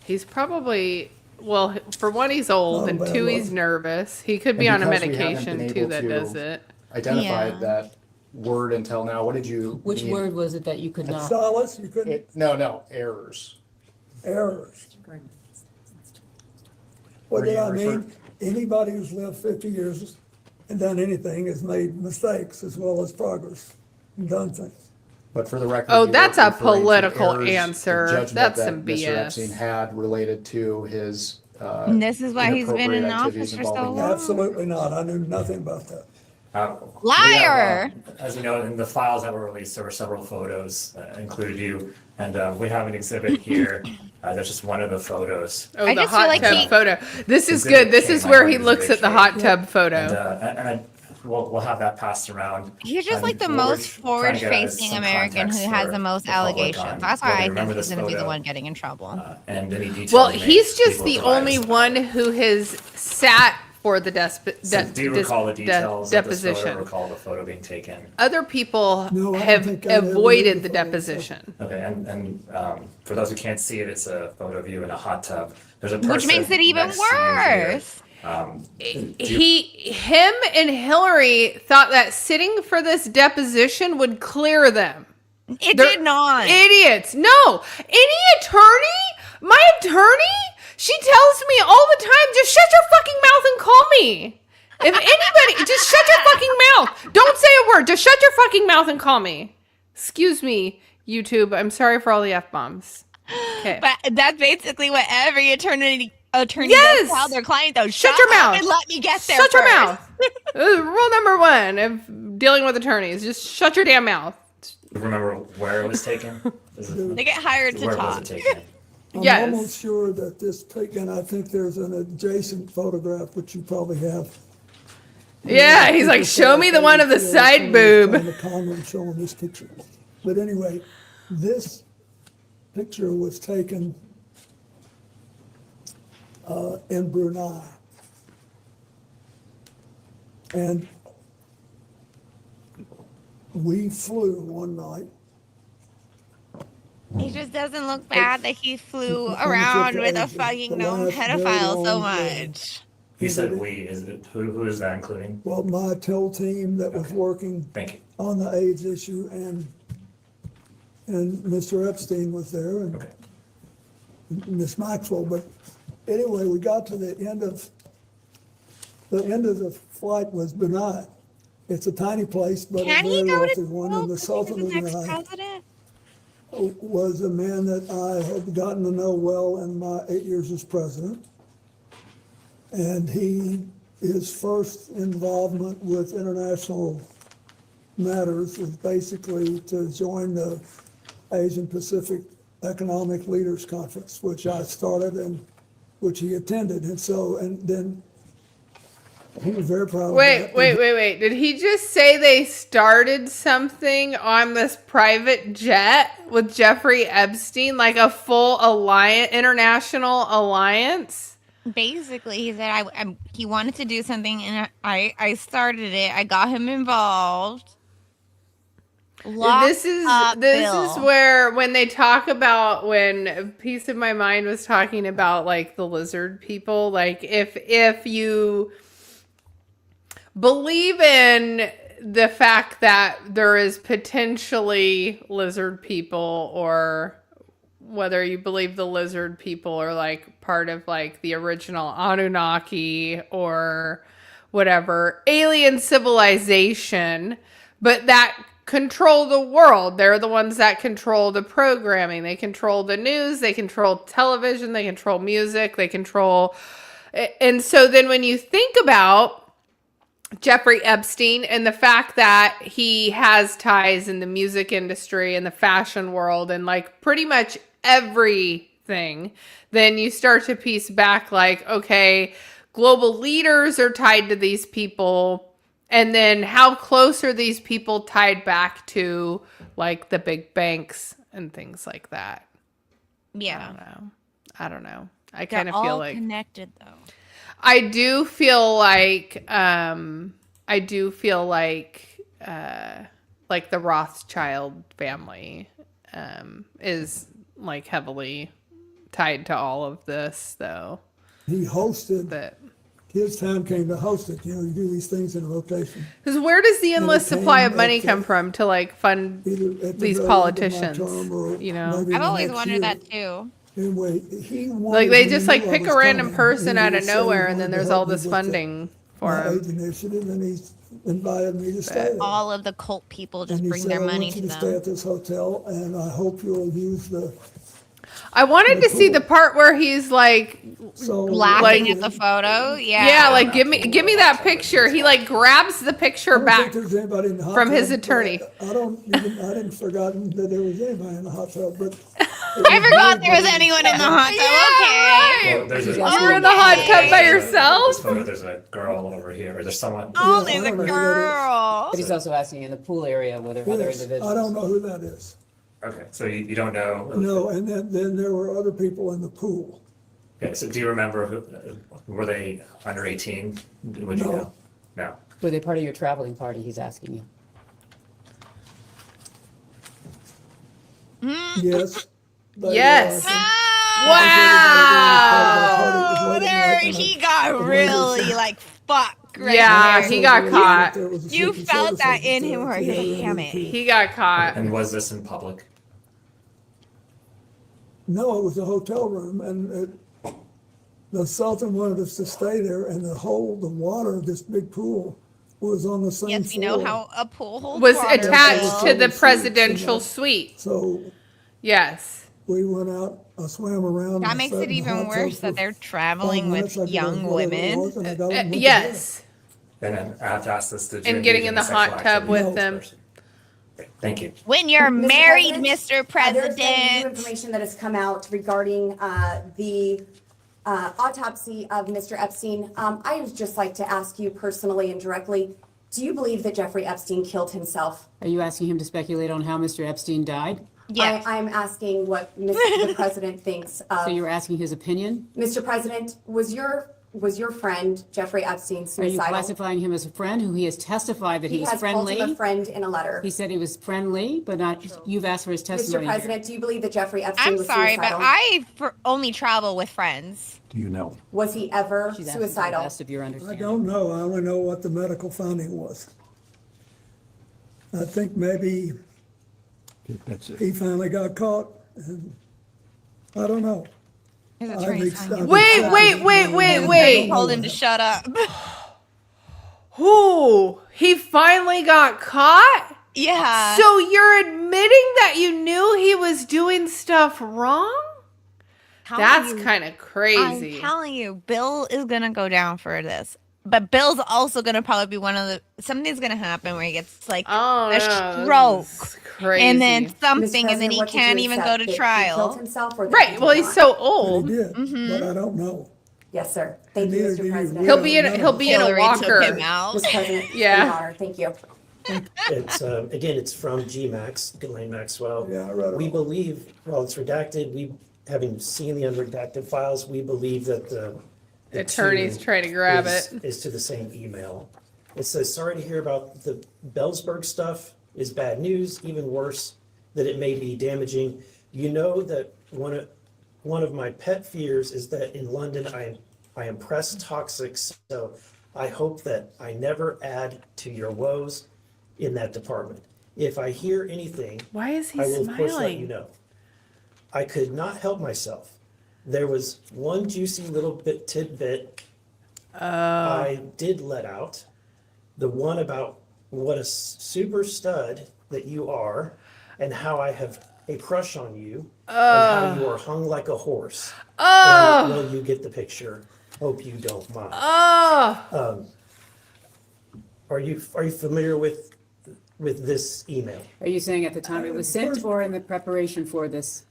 he's probably, well, for one, he's old, Not a and bad two, look. he's nervous. He could be And on a because we haven't medication been too able that to does it. Identify Yeah. that word until now. What did you Which mean? word was it that you could not? Solace, you couldn't, No, errors. errors. What did I Were you mean? Anybody who's lived 50 years and done anything has made mistakes as well as progress and done things. But for the record. Oh, you were that's a referring to political errors, the answer. judgment That's that some Mr. BS. Epstein had related to his And this is why he's been in inappropriate office activities for so involving long. Absolutely not. I knew nothing about that. Liar! As you know, in the files that were released, there were several photos, included you, and we have an exhibit here. That's just one of the photos. Oh, I the just feel hot like tub he- photo. This is Exhibit good. This K, is my where one he is looks at the Exhibit hot K. tub photo. And we'll have that passed around. He's just And like the what most we're trying to get at is forward-facing some American who context has for the most the public allegations. on That's why whether I you think remember he's this going to be the photo, one getting in trouble. And any details. Well, you may he's just be the able to only provide. one who has sat for the So do you recall the details of this photo? deposition. Recall the photo being taken? Other people No, I don't have think I ever avoided read the the photo, deposition. Okay, and for those who can't see it, it's a photo of you in a hot tub. There's a person Which makes it even next to you here. worse. Him and Hillary thought that sitting for this deposition would clear them. It They're did not. Idiots. No. Any attorney, my attorney, she tells me all the time, just shut your fucking mouth and call me. If anybody, just shut your fucking mouth. Don't say a word. Just shut your fucking mouth and call me. Excuse me, YouTube. I'm sorry for all the F-bombs. Okay. But that's basically what every attorney Yes! does tell their client, though. Shut your up mouth. and let me get there Shut your first. mouth. Rule number one of dealing with attorneys, just shut your damn mouth. Do you remember where it was taken? They get hired to Where talk. was it taken? I'm Yes. almost sure that this taken, I think there's an adjacent photograph, which you probably have. Yeah, he's like, show me the one of the side boob. The camera showing this picture. But anyway, this picture was taken in Brunei. And we flew one night. He just doesn't look bad that he flew around with a fucking known pedophile so much. You said we. Is it who is that including? Well, my TIL team that was working Thank you. on the AIDS issue and and Mr. Epstein was there, and Miss Maxwell. But anyway, we got to the end of the flight was Brunei. It's a tiny place, but Can a he very go wealthy to one. And the Sultan of next Brunei president? was a man that I had gotten to know well in my 8 years as president. And his first involvement with international matters was basically to join the Asian Pacific Economic Leaders Conference, which I started and which he attended. And then he was very proud of that. Wait. Did he just say they started something on this private jet with Jeffrey Epstein, like a full international alliance? Basically, he said he wanted to do something, and I started it. I got him involved. This is where when they talk about when Piece of My Mind was talking about like the lizard people, like if you believe in the fact that there is potentially lizard people, or whether you believe the lizard people are like part of like the original Anunnaki or whatever alien civilization, but that control the world. They're the ones that control the programming. They control the news, they control television, they control music, they control. And so then when you think about Jeffrey Epstein and the fact that he has ties in the music industry and the fashion world and like pretty much everything, then you start to piece back like, okay, global leaders are tied to these people. And then how close are these people tied back to like the big banks and things like that? Yeah. I don't know. I kind of feel like connected though. I do feel like the Rothschild family is like heavily tied to all of this, though. He hosted. His time came to host it. You do these things in rotation. Because where does the endless supply of money come from to like fund these politicians? I've always wondered that too. Anyway, like they just like pick a random person out of nowhere, and then there's all this funding for him. Initiative, and he invited me to stay. All of the cult people just bring their money to them. Stay at this hotel, and I hope you'll use the. I wanted to see the part where he's like laughing at the photo. Yeah, like give me that picture. He like grabs the picture back from his attorney. I didn't forgotten that there was anybody in the hot tub, but I forgot there was anyone in the hot tub. Okay. You're in the hot tub by yourself? There's a girl over here. Or there's someone. Oh, there's a girl. But he's also asking in the pool area whether other individuals. I don't know who that is. Okay, so you don't know? No, and then there were other people in the pool. Okay, so do you remember were they under 18? Would you know? No. Were they part of your traveling party, he's asking you? Yes. Yes. Wow. There, he got really like fucked. Right yeah, there. he got caught. You felt that in him, or damn it. He got caught. And was this in public? No, it was a hotel room, and the Sultan wanted us to stay there, and the water of this big pool was on the same floor. Yes, we know how a pool holds was water. Attached to the presidential suite. So yes, we went out. I swam around. That makes it even worse that they're traveling with young women. Yes. And then I have to ask this: and getting in the hot tub with them. Thank you. When you're married, Mr. President. There's new information that has come out regarding the autopsy of Mr. Epstein. I would just like to ask you personally and directly, do you believe that Jeffrey Epstein killed himself? Are you asking him to speculate on how Mr. Epstein died? Yes. I'm asking what the president thinks of. So you're asking his opinion? Mr. President, was your friend Jeffrey Epstein suicidal? Are you classifying him as a friend who he has testified that he's friendly? He has called him a friend in a letter. He said he was friendly, but not. You've asked for his testimony. Mr. President, do you believe that Jeffrey Epstein was suicidal? I'm sorry, suicidal? but I only travel with friends. Do you know? Was he ever suicidal? Best of your understanding. I don't know. I only know what the medical finding was. I think maybe That's it. he finally got caught, and I don't know. His I've attorney's ex- telling him. I've Wait, accepted wait. Told him to shut up. Who? He finally got caught? Yeah. So you're admitting that you knew he was doing stuff wrong? That's kind of crazy. I'm telling you, Bill is gonna go down for this. But Bill's also gonna probably be one of the something's gonna happen where he gets like a stroke, crazy. and then something, Mr. and then he President, what did can't you even accept? go to That he trial. killed himself or that he Right. did Well, he's not? so But he old. did, but I don't know. Yes, sir. Thank you, Neither do Mr. you. President. He'll be in a Hillary walker. took him out. Mr. President, Yeah. Your Honor, thank you. It's, again, it's from GMAX, Ghislaine Maxwell. Yeah, I read it We all. believe, while it's redacted, having seen the unredacted files, we believe that the Attorney's two trying to grab is to the same email. It says, sorry to hear about the Bellsburg stuff is bad news, even worse, that it may be damaging. You know that one of my pet fears is that in London, I am press toxic, so I hope that I never add to your woes in that department. If I hear anything, Why is he I will of course let smiling? you know. I could not help myself. There was one juicy little tidbit I did let out. The one about what a super stud that you are and how I have a crush on you and how you are hung like a horse. And will you get the picture? Hope you don't mind. Are you familiar with this email? Are you saying at the time it was sent or in the prepreparation for this?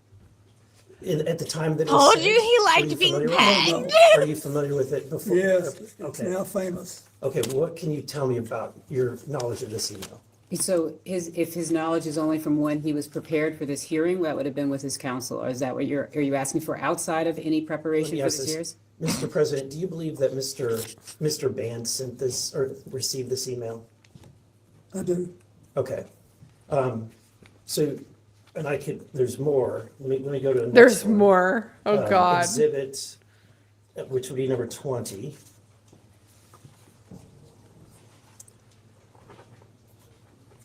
At the time that it Told was you sent? he Are liked you being familiar with pegged. it? Are you familiar with it before? Yes, it's Okay. now famous. Okay, what can you tell me about your knowledge of this email? So if his knowledge is only from when he was prepared for this hearing, that would have been with his counsel, or is that what are you asking for outside of any preparation for Yes, this hearing? Mr. President, do you believe that Mr. Band sent this or received this email? I do. Okay. So, and there's more. Let me go to the next There's one. more. Oh, God. Exhibit, which would be number 20.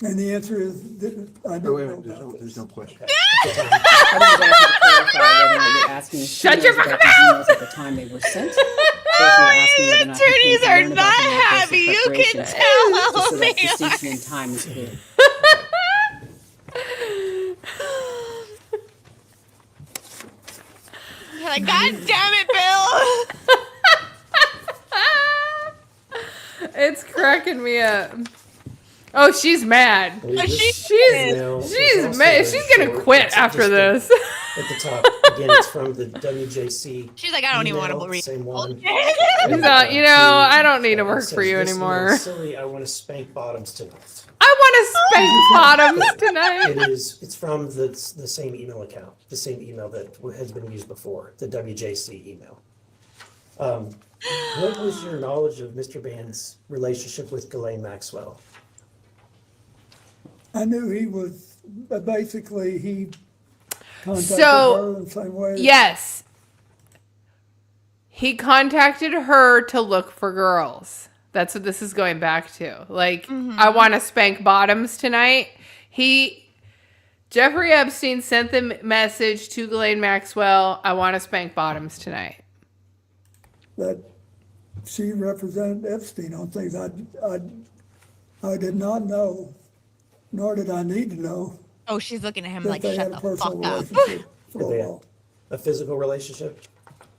And the answer is, that I Oh, don't wait a know minute, about there's this. no question. I was asking to clarify whether or not you're asking. Shut your fucking mouth! At the time they were sent. Or if you're asking whether or not he Attorneys came to are learn about not them in the course of happy. You can preparation. tell Just how so they that distinction in time is clear. You're like, God damn it, Bill. It's cracking me up. Oh, she's mad. She's mad. She's gonna quit after this. At the top, again, it's from the WJC. She's like, I don't even want to email, believe. Same one. She's not, I don't need to work It for you says, "This anymore. little Silly, I want to spank bottoms tonight. I want to spank bottoms tonight. It's from the same email account, the same email that has been used before, the WJC email. What was your knowledge of Mr. Band's relationship with Ghislaine Maxwell? I knew he was, but basically he contacted So, her in the same way. Yes. He contacted her to look for girls. That's what this is going back to. Like, I want to spank bottoms tonight. Jeffrey Epstein sent the message to Ghislaine Maxwell, I want to spank bottoms tonight. That she represented Epstein on things I did not know, nor did I need to know. Oh, she's looking at him that like, they shut had a the personal fuck up. relationship for Did a they have while. a physical relationship?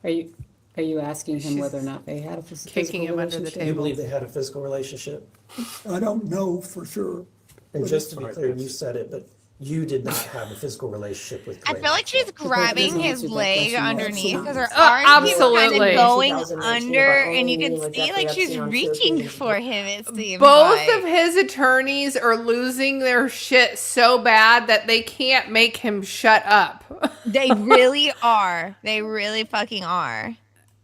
Are you asking him whether or not they had a physical Kicking him under the relationship? Do you table. believe they had a physical relationship? I don't know for sure. And just to be clear, you said it, but you did not have a physical relationship with I Ghislaine. feel like she's grabbing doesn't his answer that leg question. underneath because her Absolutely. arms keep kind Absolutely. of going 2019 under, about and you only can with see Jeffrey like she's Epstein on reaching Turkey. for him. It seems Both like. of his attorneys are losing their shit so bad that they can't make him shut up. They really are. They really fucking are.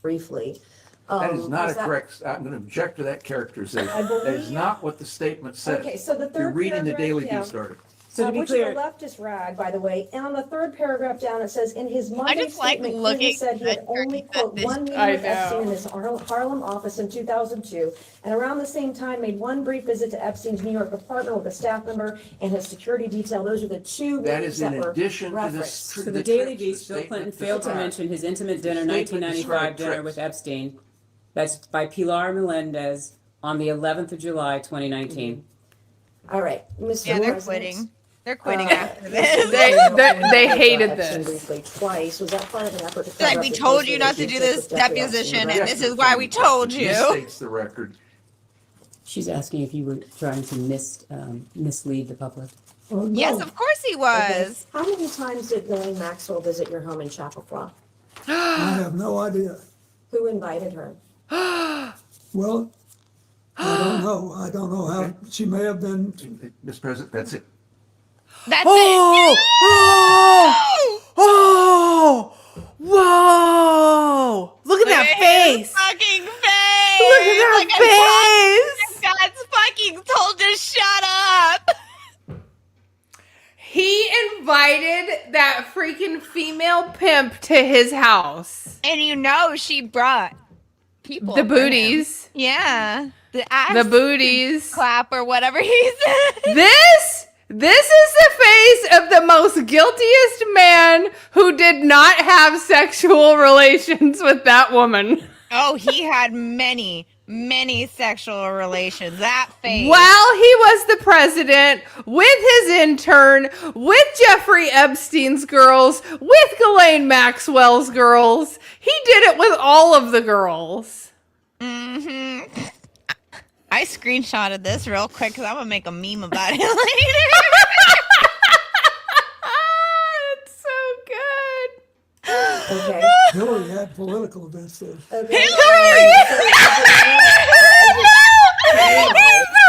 Briefly. That is not a correct, I'm going to object to that characterization. That is not what the statement says. Okay, so the You're third reading the paragraph Daily down. Beast article. So to be which clear, is a leftist rag, by the way. And on the third paragraph down, it says, in his Monday just like statement, looking Clinton said he had at only, quote, one meeting I with Epstein in know. his Harlem office in 2002, and around the same time made one brief visit to Epstein's New York apartment with a staff member and his security detail. Those are the two That meetings is in that were addition to referenced. this. so the Daily Beast, Bill Clinton failed to mention his intimate dinner, 1995 dinner with Epstein. That's by Pilar Melendez on the 11th of July, 2019. All right, Mr. Yeah, they're President. quitting. They're quitting after this. They hated Epstein this. briefly twice. Was that part of an effort to Like, cover we up the told close you not to do relationship this with Jeffrey deposition, Epstein? and this is why we told you. Misstates the record. She's asking if you were trying to mislead the public. Oh, no. Yes, of course he Okay. was. How many times did Ghislaine Maxwell visit your home in Chappaqua? I have no idea. Who invited her? Well, I don't know. I don't know how, she may have been, Mr. President, that's it. That's Oh! it. Oh! Whoa! Look at that face! Fucking face. Look at that face! God's fucking told to shut up. He invited that freaking female pimp to his house. And you know she brought people. The for him. booties. Yeah. The ass The booties. clap or whatever he said. This is the face of the most guiltiest man who did not have sexual relations with that woman. Oh, he had many sexual relations. That face. While he was the president, with his intern, with Jeffrey Epstein's girls, with Ghislaine Maxwell's girls. He did it with all of the girls. Mm-hmm. I screenshotted this real quick because I'm going to make a meme about it later. It's so good. Okay. Hillary had political events there. Okay. He threw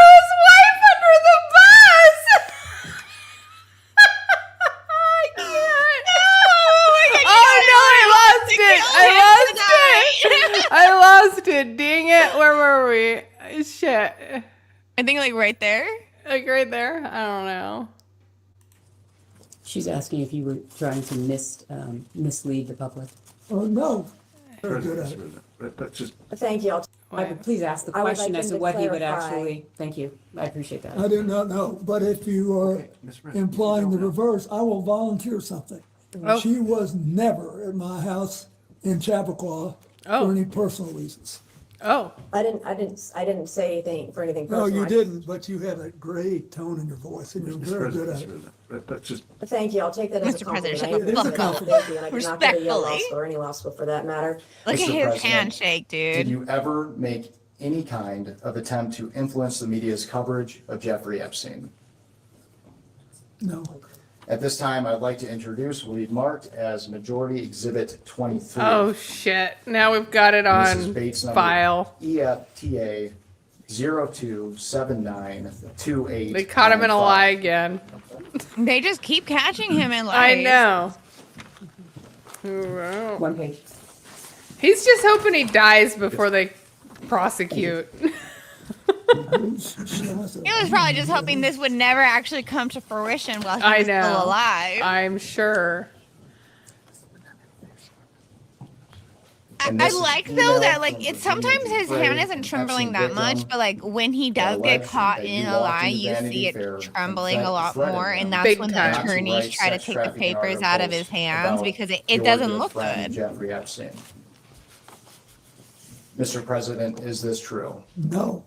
his wife under the bus. I can't. Oh no, I lost it. Dang it. Where were we? Shit. I think like right there. Like right there? I don't know. She's asking if you were trying to mislead the public. Oh, no. Very good at it. That's just. Thank you. Please ask the I would question like as him to to what he would clarify. actually, thank you, I appreciate that. I do not know, but if you are Mr. President, implying the reverse, I will volunteer something. Oh. She was never at my house in Chappaqua Oh. for any personal reasons. Oh. I didn't say anything for anything No, personal. you didn't, but you had a great tone in your voice, and you're Mr. very good President, at it. that's just. Thank you. I'll take that as Mr. a compliment. President, shut the I fuck up. Thank you, and I did not go to Yale Law Respectfully. School or any law school for that matter. Look Mr. at his President, handshake, Did dude. you ever make any kind of attempt to influence the media's coverage of Jeffrey Epstein? No. At this time, I'd like to introduce what we've marked as Majority Exhibit 23. Oh shit. Now we've got it This is on Bates number file. EFTA 027928. They caught him in a lie again. They just keep catching him in I lies. know. One page. He's just hoping he dies before they prosecute. He was probably just hoping this would never actually come to fruition while he I was know. still alive. I'm sure. And I this is like email though that from like it's Virginia sometimes his Dupre, hand isn't an trembling Epstein that much, victim, but like when he does that get alleged caught that in you a walked lie, into you Vanity see it Fair trembling and a lot threatened more, him and that's Big when the time. not to attorneys write try to sex take the trafficking papers out of his articles hands about because it your doesn't good look friend, good. Jeffrey Epstein. Mr. President, is this true? No.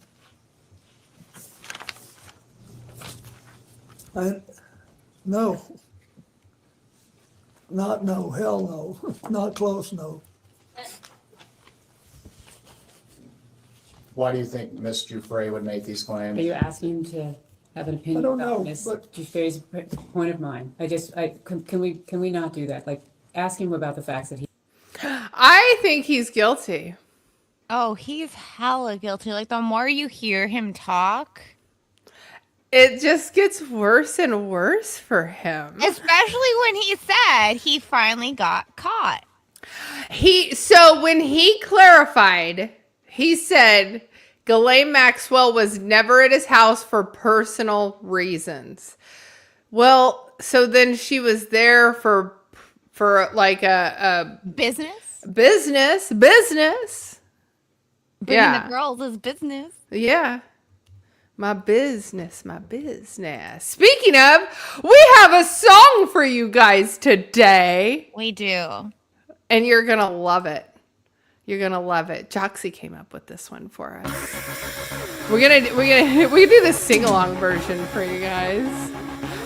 No. Not no, hell no, not close, no. Why do you think Ms. Dupre would make these claims? Are you asking to have an opinion I don't about know, Ms. but- Dufresne's point of mind? Can we not do that? Like, ask him about the facts that he. I think he's guilty. Oh, he's hella guilty. Like the more you hear him talk, It just gets worse and worse for him. especially when he said he finally got caught. So when he clarified, he said Ghislaine Maxwell was never at his house for personal reasons. Well, so then she was there for like a business. Bringing the girls is business. Yeah. My business. Speaking of, we have a song for you guys today. We do. And you're going to love it. You're going to love it. Joxie came up with this one for us. We can do this sing-along version for you guys.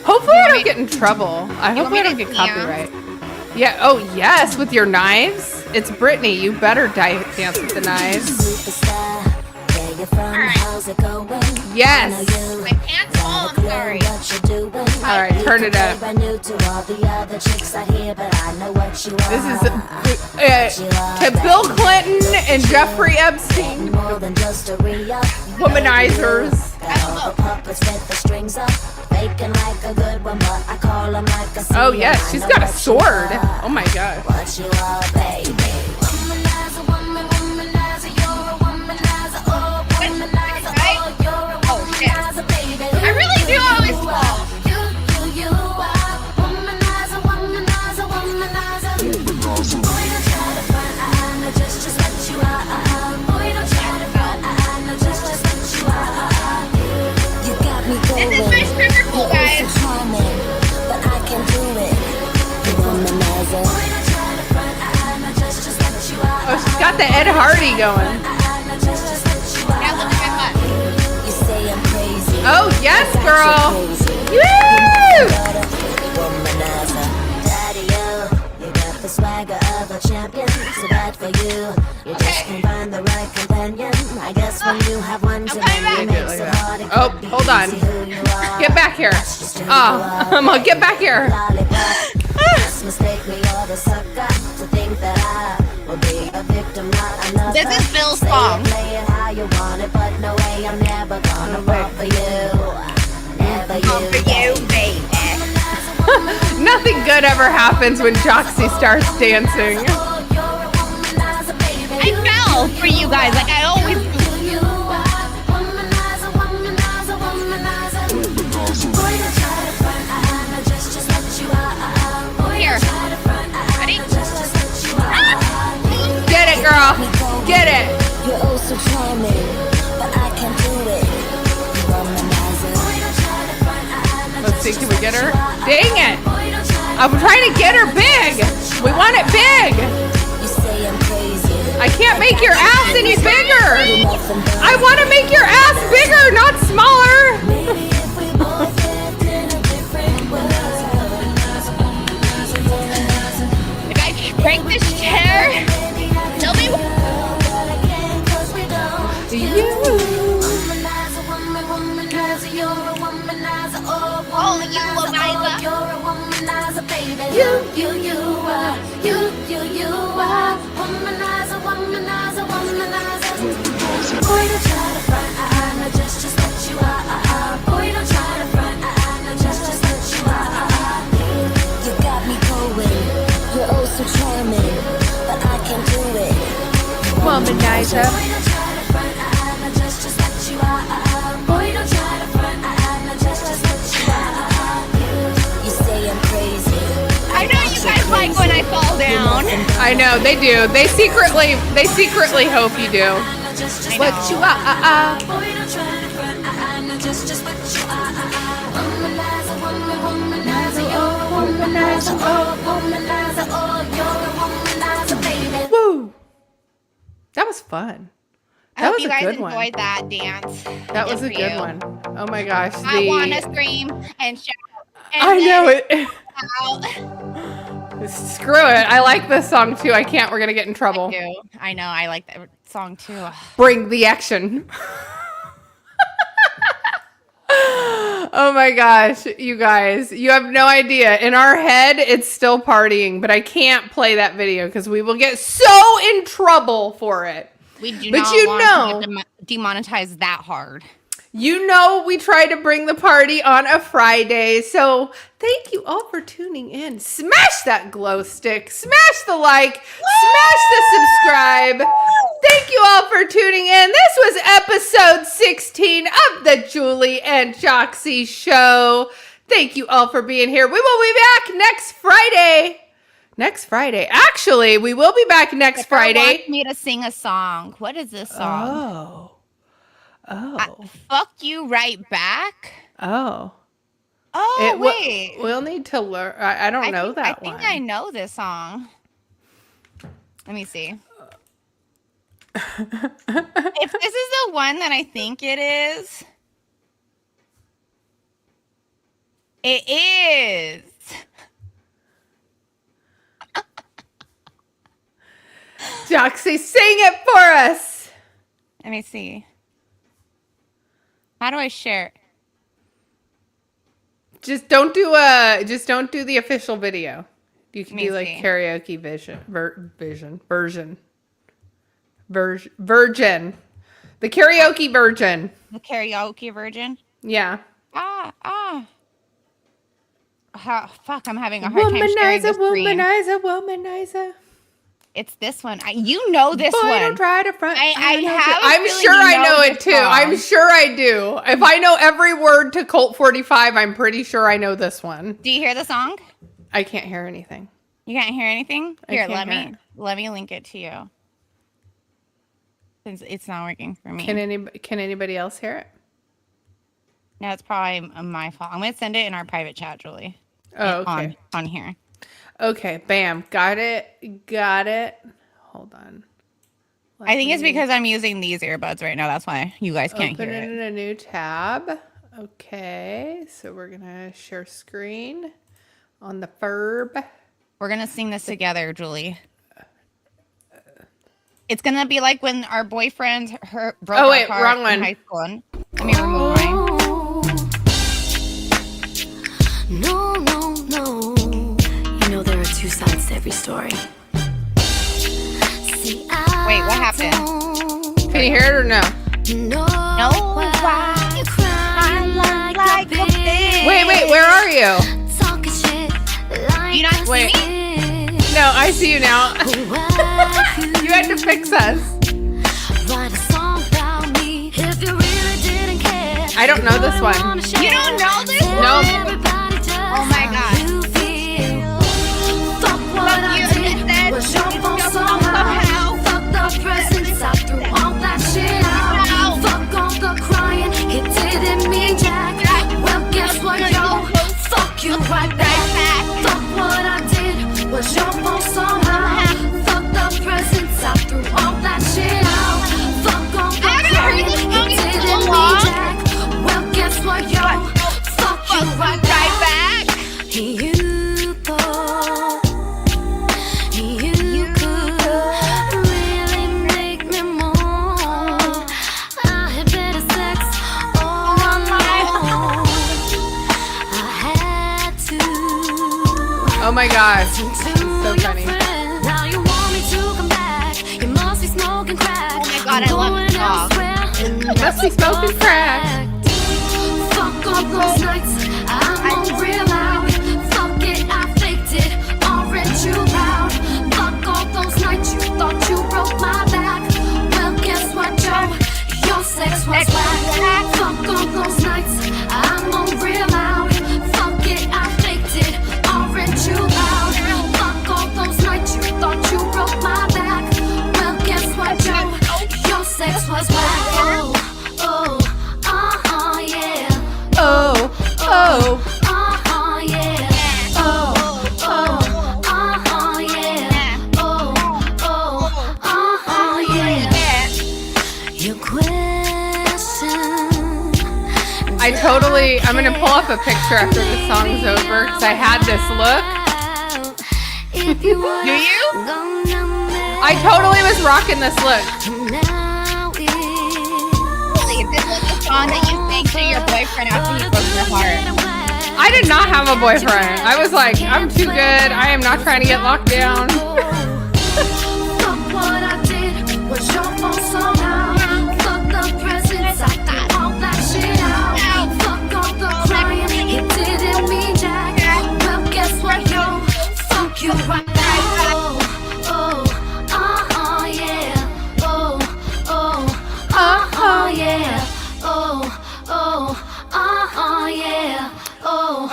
Hopefully I don't get in trouble. I hope I don't get copyright. Yeah. Oh, yes. With your knives. It's Brittany. You better dance with the knives. Yes. My pants fall. I'm sorry. All right, turn it up. This is to Bill Clinton and Jeffrey Epstein, womanizers. Oh yes, she's got a sword. Oh my god. I really do always fall. This is my stripper pool, guys. Oh, she's got the Ed Hardy going. Yeah, look at my butt. Oh yes, girl. Woo! Swagger of a champion, so bad for you. You just can't find the right companion. I guess when you have one too many, it makes it hard to Oh, hold on. Get back here. Oh, I'm gonna get back here. This is Bill's song. Nothing good ever happens when Joxie starts dancing. I fell for you guys, like I always do. Here. Ready? Get it, girl. Get it. You're oh so charming, but I can't do it. Let's see, can we get her? Dang it! I'm trying to get her big! We want it big! I can't make your ass any bigger! I want to make your ass bigger, not smaller! If I break this chair, tell me. Oh, you womanizer. Boy, don't try to front, no, just what you are. Boy, don't try to front, no, just what you are. You got me going, you're oh so charming, but I can't do it. Womanizer. Boy, don't try to front, no, just what you are. Boy, don't try to front, no, just what you are. You say I'm crazy. I know you guys like when I fall down. I know, they do. They secretly hope you do. What you are. Boy, don't try to front, no, just what you are. Womanizer, womanizer, you're a womanizer, oh, you're a womanizer, baby. Woo! That was fun. I That hope was you a guys good enjoyed one. that dance. That was a for good you. one. Oh my gosh. I want to scream and shout. And I know it. out. Screw it. I like this song too. I can't. We're going to get in trouble. I know. I like that song too. Bring the action. Oh my gosh, you guys. You have no idea. In our head, it's still partying, but I can't play that video because we will get so in trouble for it. We do But not you want know- to get demonetized that hard. You know we try to bring the party on a Friday, so thank you all for tuning in. Smash that glow stick, smash the like, smash the subscribe. Thank you all for tuning in. This was episode 16 of the Julie and Joxie Show. Thank you all for being here. We will be back next Friday. Next Friday. Actually, we will be back next Friday. Wants me to sing a song. What is this song? Fuck you right back. Oh. Wait. We'll need to learn. I don't know that one. I think I know this song. Let me see. If this is the one that I think it is, it is. Joxie, sing it for us. Let me see. How do I share? Just don't do the official video. You can do like karaoke version. The karaoke version. The karaoke version? Yeah. Fuck, I'm having a hard time sharing the screen. Womanizer. It's this one. You know this one. Don't try to front. I'm sure I know it too. I'm sure I do. If I know every word to Colt 45, I'm pretty sure I know this one. Do you hear the song? I can't hear anything. You can't hear anything? Here, let me link it to you. Since it's not working for me. Can anybody else hear it? No, it's probably my fault. I'm gonna send it in our private chat, Julie. Oh, okay. On here. Okay, bam. Got it. Hold on. I think it's because I'm using these earbuds right now. That's why you guys can't hear it. Open it in a new tab. Okay, so we're going to share screen on the Ferb. We're going to sing this together, Julie. It's going to be like when our boyfriends broke our heart wrong one. In high school. Let me remove mine. No. You know there are two sides to every story. Wait, what happened? Can you hear it or no? No. Why you crying like a bitch? Wait, where are you? Talking shit like you not see me? No, I see you now. You had to fix us. Write a song about me if you really didn't care. I don't know this one. You don't know this one? No. Oh my god. Fuck what I did was your fault somehow. Fuck the presents, I threw all that shit out. Fuck all the crying, it didn't mean jack. Well, guess what, yo? Fuck you right back. Fuck what I did was your fault somehow. Fuck the presents, I threw all that shit out. Fuck all the crying, it didn't mean jack. Well, guess what, yo? Fuck you right back. You thought you could really make me more. I had better sex all on my own. I had to. Oh my gosh. So funny. Now you want me to come back. You must be smoking crack. Oh my god, I love this song. Must be smoking crack. Fuck all those nights. I'm on real loud. Fuck it, I faked it. Aren't you proud? Fuck all those nights you thought you broke my back. Well, guess what, Joe? Your sex was whack. Fuck all those nights. I'm on real loud. Fuck it, I faked it. Aren't you proud? Fuck all those nights you thought you broke my back. Well, guess what, Joe? Your sex was whack. Yeah. Oh. Yeah. Yeah. Your question. I'm going to pull up a picture after the song's over because I had this look. Do you? I totally was rocking this look. This was the song that you sang to your boyfriend after he broke your heart. I did not have a boyfriend. I was like, I'm too good. I am not trying to get locked down. Fuck what I did was your fault somehow. Fuck the presents, I threw all that shit out. Fuck all the crying, it didn't mean jack. Well, guess what, yo? Fuck you right back.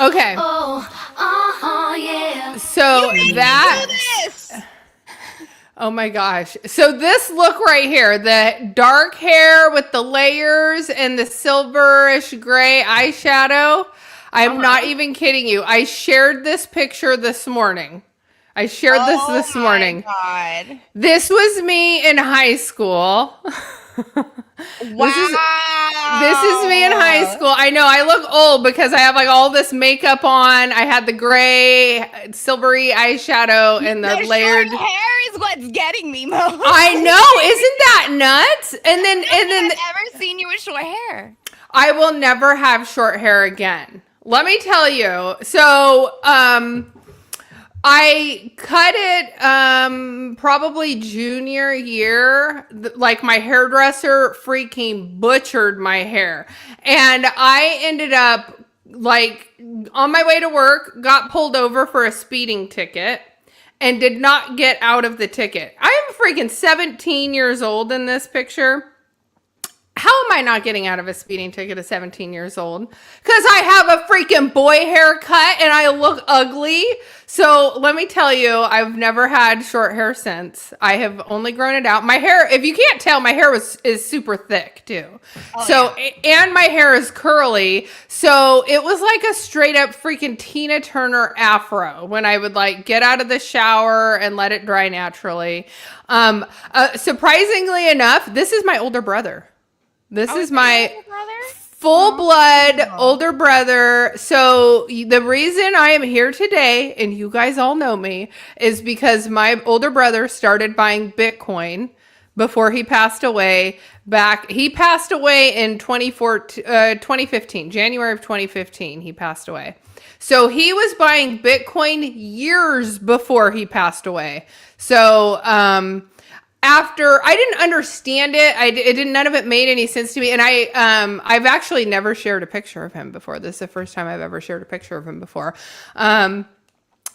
Okay. Yeah. So that. Oh my gosh. So this look right here, the dark hair with the layers and the silverish gray eyeshadow. I'm not even kidding you. I shared this picture this morning. This morning. God. This was me in high school. Wow. This is me in high school. I know I look old because I have like all this makeup on. I had the gray, silvery eyeshadow and the layered short hair is what's getting me most. I know, isn't that nuts? And then I've ever seen you with short hair. I will never have short hair again. Let me tell you. So, I cut it probably junior year. Like my hairdresser freaking butchered my hair. And I ended up like on my way to work, got pulled over for a speeding ticket and did not get out of the ticket. I am freaking 17 years old in this picture. How am I not getting out of a speeding ticket at 17 years old? Because I have a freaking boy haircut and I look ugly. So let me tell you, I've never had short hair since. I have only grown it out. My hair, if you can't tell, my hair is super thick too. And my hair is curly. So it was like a straight up freaking Tina Turner afro when I would like get out of the shower and let it dry naturally. Surprisingly enough, this is my older brother. This is my full blood older brother. So the reason I am here today, and you guys all know me, is because my older brother started buying Bitcoin before he passed away. He passed away in 2015, January of 2015, he passed away. So he was buying Bitcoin years before he passed away. So, after I didn't understand it, none of it made any sense to me. And I've actually never shared a picture of him before. This is the first time I've ever shared a picture of him before.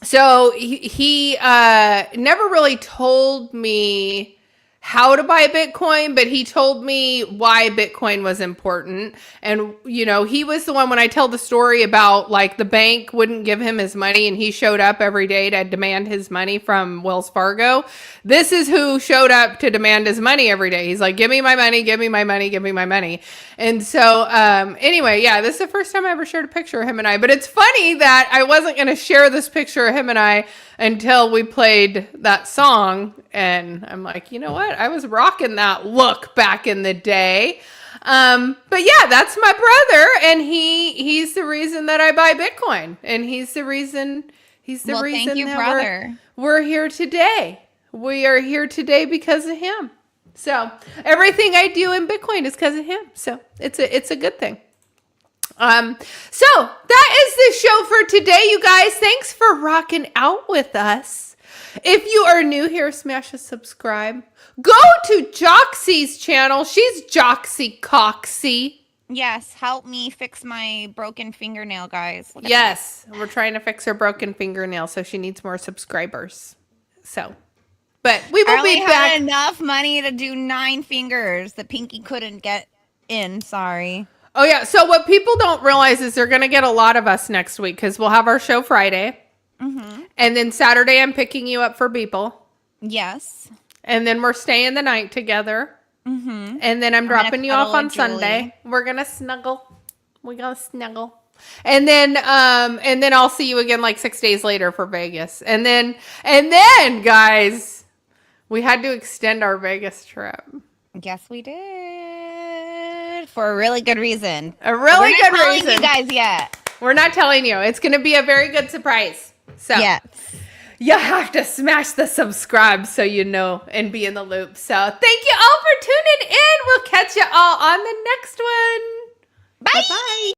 So he never really told me how to buy Bitcoin, but he told me why Bitcoin was important. And, you know, he was the one when I tell the story about like the bank wouldn't give him his money and he showed up every day to demand his money from Wells Fargo. This is who showed up to demand his money every day. He's like, give me my money, give me my money, give me my money. And so, anyway, yeah, this is the first time I ever shared a picture of him and I, but it's funny that I wasn't going to share this picture of him and I until we played that song. And I'm like, you know what? I was rocking that look back in the day. But yeah, that's my brother. And he's the reason that I buy Bitcoin. And he's the reason thank you, brother. We're here today. We are here today because of him. So everything I do in Bitcoin is because of him. So it's a good thing. So that is the show for today, you guys. Thanks for rocking out with us. If you are new here, smash a subscribe. Go to Joxie's channel. She's Joxie Coxie. Yes, help me fix my broken fingernail, guys. Yes, we're trying to fix her broken fingernail, so she needs more subscribers. So, but we will be back. Had enough money to do 9 fingers that Pinky couldn't get in. Sorry. Oh, yeah. So what people don't realize is they're going to get a lot of us next week because we'll have our show Friday. Mm-hmm. And then Saturday, I'm picking you up for Beeple. Yes. And then we're staying the night together. Mm-hmm. And then I'm dropping you off on Sunday. We're going to snuggle. We're going to snuggle. And then I'll see you again like 6 days later for Vegas. And then, guys, we had to extend our Vegas trip. Yes, we did. For a really good reason. A really good reason. We're not telling you guys yet. We're not telling you. It's going to be a very good surprise. So yes. You have to smash the subscribe so you know and be in the loop. So thank you all for tuning in. We'll catch you all on the next one. Bye. Bye-bye.